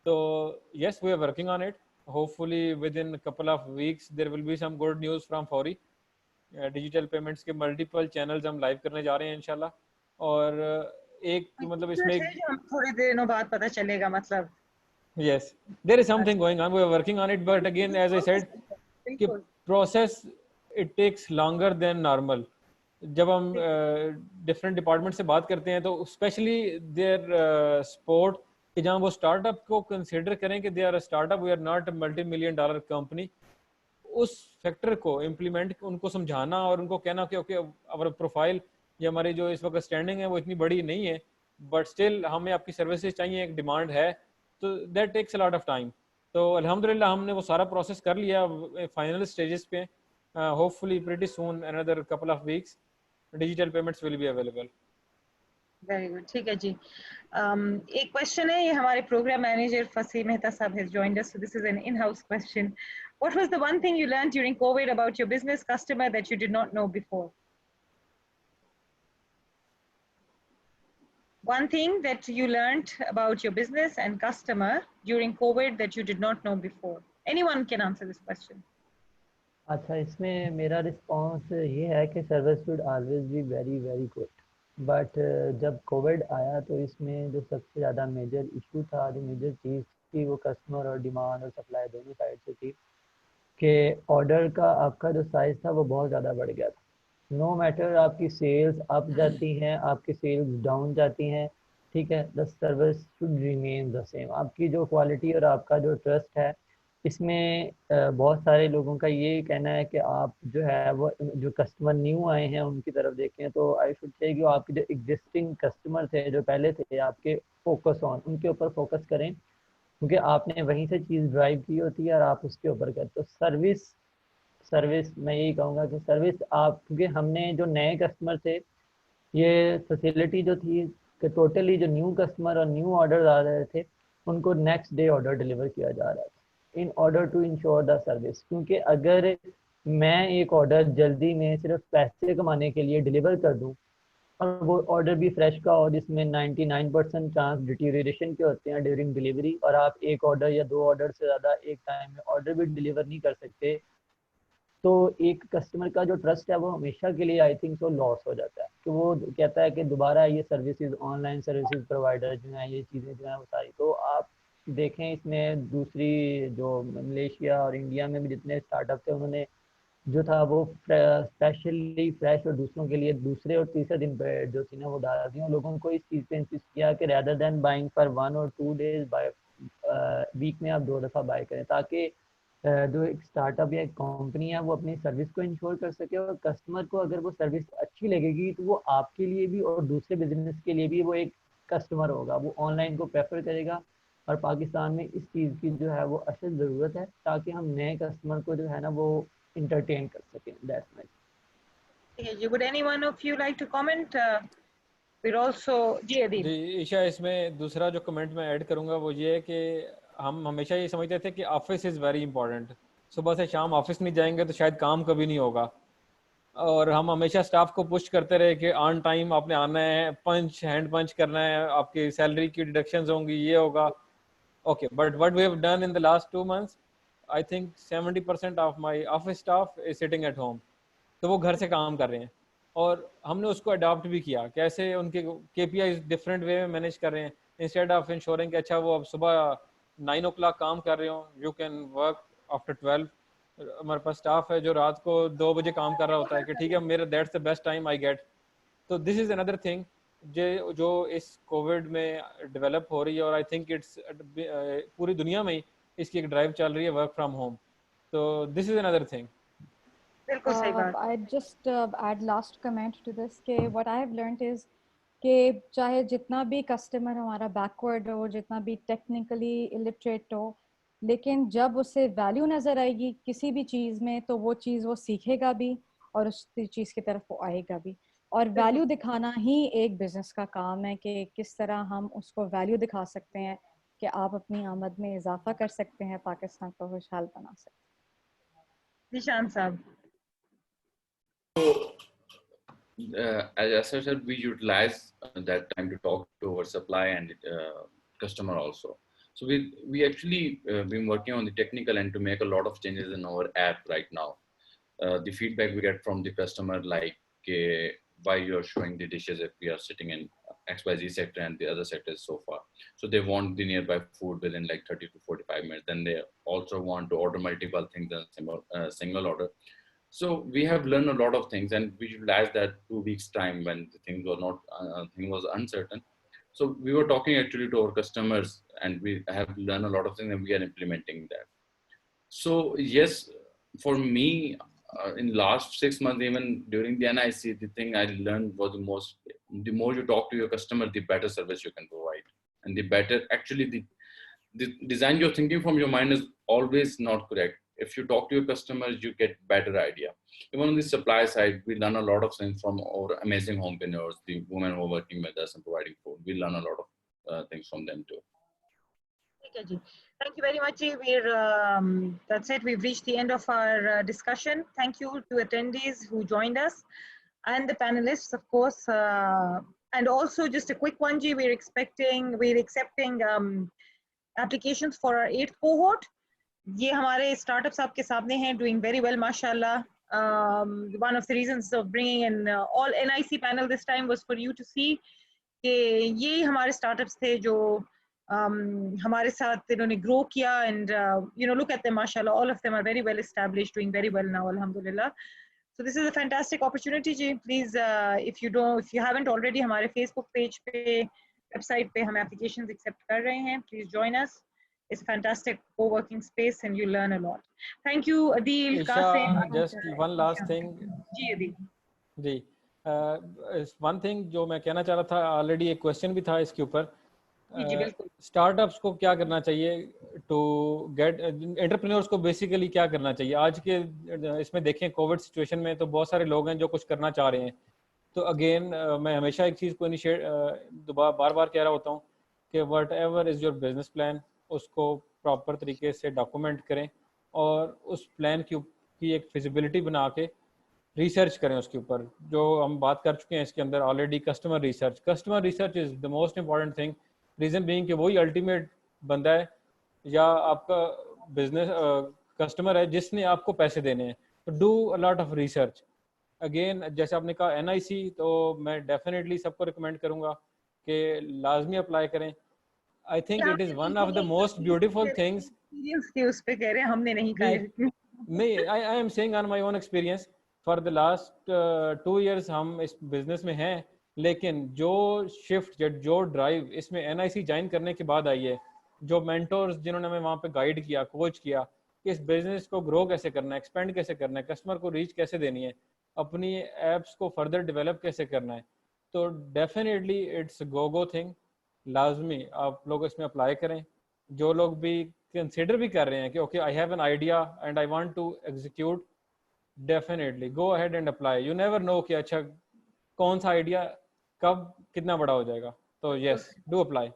تو yes we are working on it. Hopefully within couple of weeks there will be some good news from Foree. Digital payments کے ملٹیپل چینلز ہم لائیو کرنے جا رہے ہیں انشاءاللہ. اور ایک مطلب اس میں تھوڑے دنوں بعد پتہ چلے گا مطلب. yes there is something going on, we are working on it, but again as I said کہ process it takes longer than normal. جب ہم ڈفرینٹ ڈپارٹمنٹ سے بات کرتے ہیں تو اسپیشلی دیئر سپورٹ کہ جہاں وہ اسٹارٹ اپ کو کنسیڈر کریں کہ they are a startup, we are not a multi million dollar company, اس فیکٹر کو امپلیمنٹ ان کو سمجھانا اور ان کو کہنا کہ اوکے اور پروفائل یہ ہماری جو اس وقت اسٹینڈنگ ہے وہ اتنی بڑی نہیں ہے، بٹ اسٹل ہمیں آپ کی سروسز چاہیے، ایک ڈیمانڈ ہے، تو that takes a lot of time. تو الحمدللہ ہم نے وہ سارا پروسیس کر لیا، فائنل اسٹیجز پہ. Hopefully pretty soon another couple of weeks digital payments will be available. Very good. ٹھیک ہے جی. ایک کوشچن ہے، یہ ہمارے پروگرام مینیجر فصیح مہتا صاحب has joined us, so this is an in-house question. What was the one thing you learned during COVID about your business customer that you did not know before? One thing that you learned about your business and customer during COVID that you did not know before. Anyone can answer this question. اچھا، اس میں میرا response یہ ہے کہ service should always be very very good. But جب covid آیا تو اس میں جو سب سے زیادہ میجر ایشو تھا، جو میجر چیز تھی، وہ کسٹمر اور ڈیمانڈ اور سپلائی دونوں سائڈ سے تھی کہ آرڈر کا آپ کا جو سائز تھا وہ بہت زیادہ بڑھ گیا تھا. نو میٹر آپ کی سیلز اپ جاتی ہیں، آپ کی سیلز ڈاؤن جاتی ہیں، ٹھیک ہے، the service should remain the same. آپ کی جو کوالٹی اور آپ کا جو ٹرسٹ ہے، اس میں بہت سارے لوگوں کا یہ کہنا ہے کہ آپ جو ہے وہ جو کسٹمر نیو آئے ہیں ان کی طرف دیکھیں تو آئی شوڈ سے کہ آپ کے جو ایگزسٹنگ کسٹمر تھے، جو پہلے تھے آپ کے، فوکس آن ان کے اوپر فوکس کریں، کیونکہ آپ نے وہیں سے چیز ڈرائیو کی ہوتی ہے اور آپ اس کے اوپر کرتے. تو سروس میں یہی کہوں گا کہ سروس آپ، کیونکہ ہم نے جو نئے کسٹمر تھے، یہ فیسلٹی جو تھی کہ ٹوٹلی جو نیو کسٹمر اور نیو آرڈر آ رہے تھے ان کو نیکسٹ ڈے آرڈر ڈلیور کیا جا رہا تھا in order to ensure the service. کیونکہ اگر میں ایک آرڈر جلدی میں صرف پیسے کمانے کے لیے ڈلیور کر دوں اور وہ آرڈر بھی فریش کا ہو جس میں 99% چانس ڈیٹیریشن کے ہوتے ہیں ڈیورنگ ڈلیوری، اور آپ ایک آرڈر یا 2 آرڈر سے زیادہ ایک ٹائم میں آرڈر بھی ڈلیور نہیں کر سکتے، تو ایک کسٹمر کا جو ٹرسٹ ہے وہ ہمیشہ کے لیے آئی تھنک سو لاس ہو جاتا ہے، کہ وہ کہتا ہے کہ دوبارہ یہ services, on line services provider جو ہیں، یہ چیزیں جو ہیں وہ ساری. تو آپ دیکھیں اس میں دوسری جو ملیشیا اور انڈیا میں بھی جتنے اسٹارٹ اپ تھے، انہوں نے جو تھا وہ اسپیشلی فریش اور دوسروں کے لیے دوسرے اور تیسرے دن پہ جو تھی نا وہ ڈال دی، اور لوگوں کو اس چیز پہ انسسٹ کیا کہ rather than buying for 1 or 2 days، week میں آپ 2 دفعہ بائی کریں، تاکہ جو ایک اسٹارٹ اپ یا ایک کمپنی ہے وہ اپنی سروس کو انشور کر سکے، اور کسٹمر کو اگر وہ سروس اچھی لگے گی تو وہ آپ کے لیے بھی اور دوسرے بزنس کے لیے بھی وہ ایک کسٹمر ہوگا، وہ آن لائن کو پریفر کرے گا. اور پاکستان میں اس چیز کی جو ہے وہ اشد ضرورت ہے تاکہ ہم نئے کسٹمر کو جو ہے نا وہ انٹرٹین کر سکیں. That's my. Would anyone of you like to comment? We're also جی ادیب. جی عشا، اس میں دوسرا جو کمنٹ میں ایڈ کروں گا وہ یہ ہے کہ ہم ہمیشہ یہ سمجھتے تھے کہ آفس از ویری امپورٹنٹ، صبح سے شام آفس نہیں جائیں گے تو شاید کام کبھی نہیں ہوگا، اور ہم ہمیشہ اسٹاف کو پش کرتے رہے کہ آن ٹائم آپ نے آنا ہے، ہینڈ پنچ کرنا ہے، آپ کی سیلری کی ڈیڈکشنز ہوں گی، یہ ہوگا. Okay, but what we have done in the last 2 months, I think 70% of my office staff is sitting at home. تو وہ گھر سے کام کر رہے ہیں، اور ہم نے اس کو اڈاپٹ بھی کیا، کیسے ان کے KPIs ڈفرینٹ وے میں مینیج کر رہے ہیں. انسٹیڈ آف انشورنگ کہ اچھا وہ اب صبح 9 o'clock کام کر رہے ہوں, یو کین ورک آفٹر 12. ہمارے پاس اسٹاف ہے جو رات کو 2 بجے کام کر رہا ہوتا ہے کہ ٹھیک ہے میرا that's the best time I get. تو دس از اندر تھنگ جو اس کووڈ میں ڈیولپ ہو رہی ہے, اور آئی تھنک اٹس پوری دنیا میں اس کی ایک ڈرائیو چل رہی ہے ورک فرام ہوم. تو دس از اندر تھنگ. بالکل صحیح بات. I just add last comment to this کہ what I have learned is کہ چاہے جتنا بھی کسٹمر ہمارا بیکورڈ ہو, جتنا بھی ٹیکنیکلی الٹریٹ ہو, لیکن جب اسے ویلیو نظر آئے گی کسی بھی چیز میں تو وہ چیز وہ سیکھے گا بھی اور اس چیز کی طرف وہ آئے گا بھی. اور ویلیو دکھانا ہی ایک بزنس کا کام ہے کہ کس طرح ہم اس کو ویلیو دکھا سکتے ہیں کہ آپ اپنی آمد میں اضافہ کر سکتے ہیں, پاکستان کو خوشحال بنا سکتے ہیں. نشان صاحب. As I said, we utilize that time to talk to our supply and customer also. So we actually been working on the technical end to make a lot of changes in our app right now. The feedback we get from the customer, like why you are showing the dishes if we are sitting in XYZ sector and the other sectors so far. So they want the nearby food within like 30 to 45 minutes. Then they also want to order multiple things in a single order. So we have learned a lot of things, and we utilized that 2 weeks time when the things were not, thing was uncertain. So we were talking actually to our customers, and we have learned a lot of things, and we are implementing that. So yes, for me, in last 6 months, even during the NIC, the thing I learned was the more you talk to your customer, the better service you can provide, and the better actually the design you're thinking from your mind is always not correct. If you talk to your customers, you get better idea. Even on the supply side, we learn a lot of things from our amazing homepreneurs, the women who are working with us and providing food. We learn a lot of things from them too. Okay, thank you very much. That's it. We've reached the end of our discussion. Thank you to attendees who joined us and the panelists, of course. And also just a quick one, we're accepting applications for our 8th cohort. یہ ہمارے start ups آپ کے سامنے ہیں, doing very well ماشاء اللہ. One of the reasons of bringing in all NIC panel this time was for you to see کہ یہ ہمارے اسٹارٹ اپس تھے جو ہمارے ساتھ انہوں نے گرو کیا, and you know look at them ماشاء اللہ, all of them are very well established, doing very well now الحمد للہ. So this is a fantastic opportunity جی. Please if you haven't already ہمارے فیس بک پیج پہ, website پہ ہم applications accept کر رہے ہیں. Please join us. It's a fantastic co-working space and you learn a lot. Thank you, Adil, Qasim. Just one last thing. G Adil. G one thing جو میں کہنا چاہ رہا تھا, آلریڈی ایک کوشچن بھی تھا اس کے اوپر. اسٹارٹ اپس کو کیا کرنا چاہیے ٹو گیٹ انٹرپرینورس کو بیسیکلی کیا کرنا چاہیے آج کے اس میں دیکھیں کووڈ سچویشن میں, تو بہت سارے لوگ ہیں جو کچھ کرنا چاہ رہے ہیں. تو اگین میں ہمیشہ ایک چیز کو بار بار کہہ رہا ہوتا ہوں کہ whatever is your business plan, اس کو پراپر طریقے سے ڈاکومنٹ کریں اور اس پلان کی ایک فیزیبلٹی بنا کے ریسرچ کریں اس کے اوپر. جو ہم بات کر چکے ہیں اس کے اندر already, customer research is the most important thing. Reason being کہ وہی الٹیمیٹ بندہ ہے یا آپ کا بزنس کسٹمر ہے جس نے آپ کو پیسے دینے ہیں. تو do a lot of research. Again جیسے آپ نے کہا NIC, تو میں ڈیفینیٹلی سب کو ریکمینڈ کروں گا کہ لازمی اپلائی کریں. I think it is one of the most beautiful things. اس پہ کہہ رہے ہیں ہم نے نہیں کہا. نہیں, I am saying on my own experience for the last 2 years ہم اس بزنس میں ہیں, لیکن جو شفٹ جو ڈرائیو اس میں NIC جوائن کرنے کے بعد آئی ہے, جو مینٹورز جنہوں نے ہمیں وہاں پہ گائیڈ کیا, کوچ کیا کہ اس بزنس کو گرو کیسے کرنا ہے, ایکسپینڈ کیسے کرنا ہے, کسٹمر کو ریچ کیسے دینی ہے, اپنی ایپس کو فردر ڈیولپ کیسے کرنا ہے. تو ڈیفینیٹلی اٹس گو تھنگ. لازمی آپ لوگ اس میں اپلائی کریں. جو لوگ بھی کنسیڈر بھی کر رہے ہیں کہ okay I have an idea and I want to execute, definitely go ahead and apply. You never know کہ اچھا کون سا آئیڈیا کب کتنا بڑا ہو جائے گا. تو yes, do apply.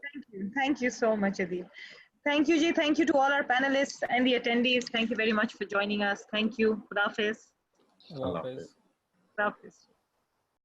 Thank you so much, Adil. Thank you, Ji. Thank you to all our panelists and the attendees. Thank you very much for joining us. Thank you. Khuda Hafiz. اللہ حافظ. Khuda Hafiz.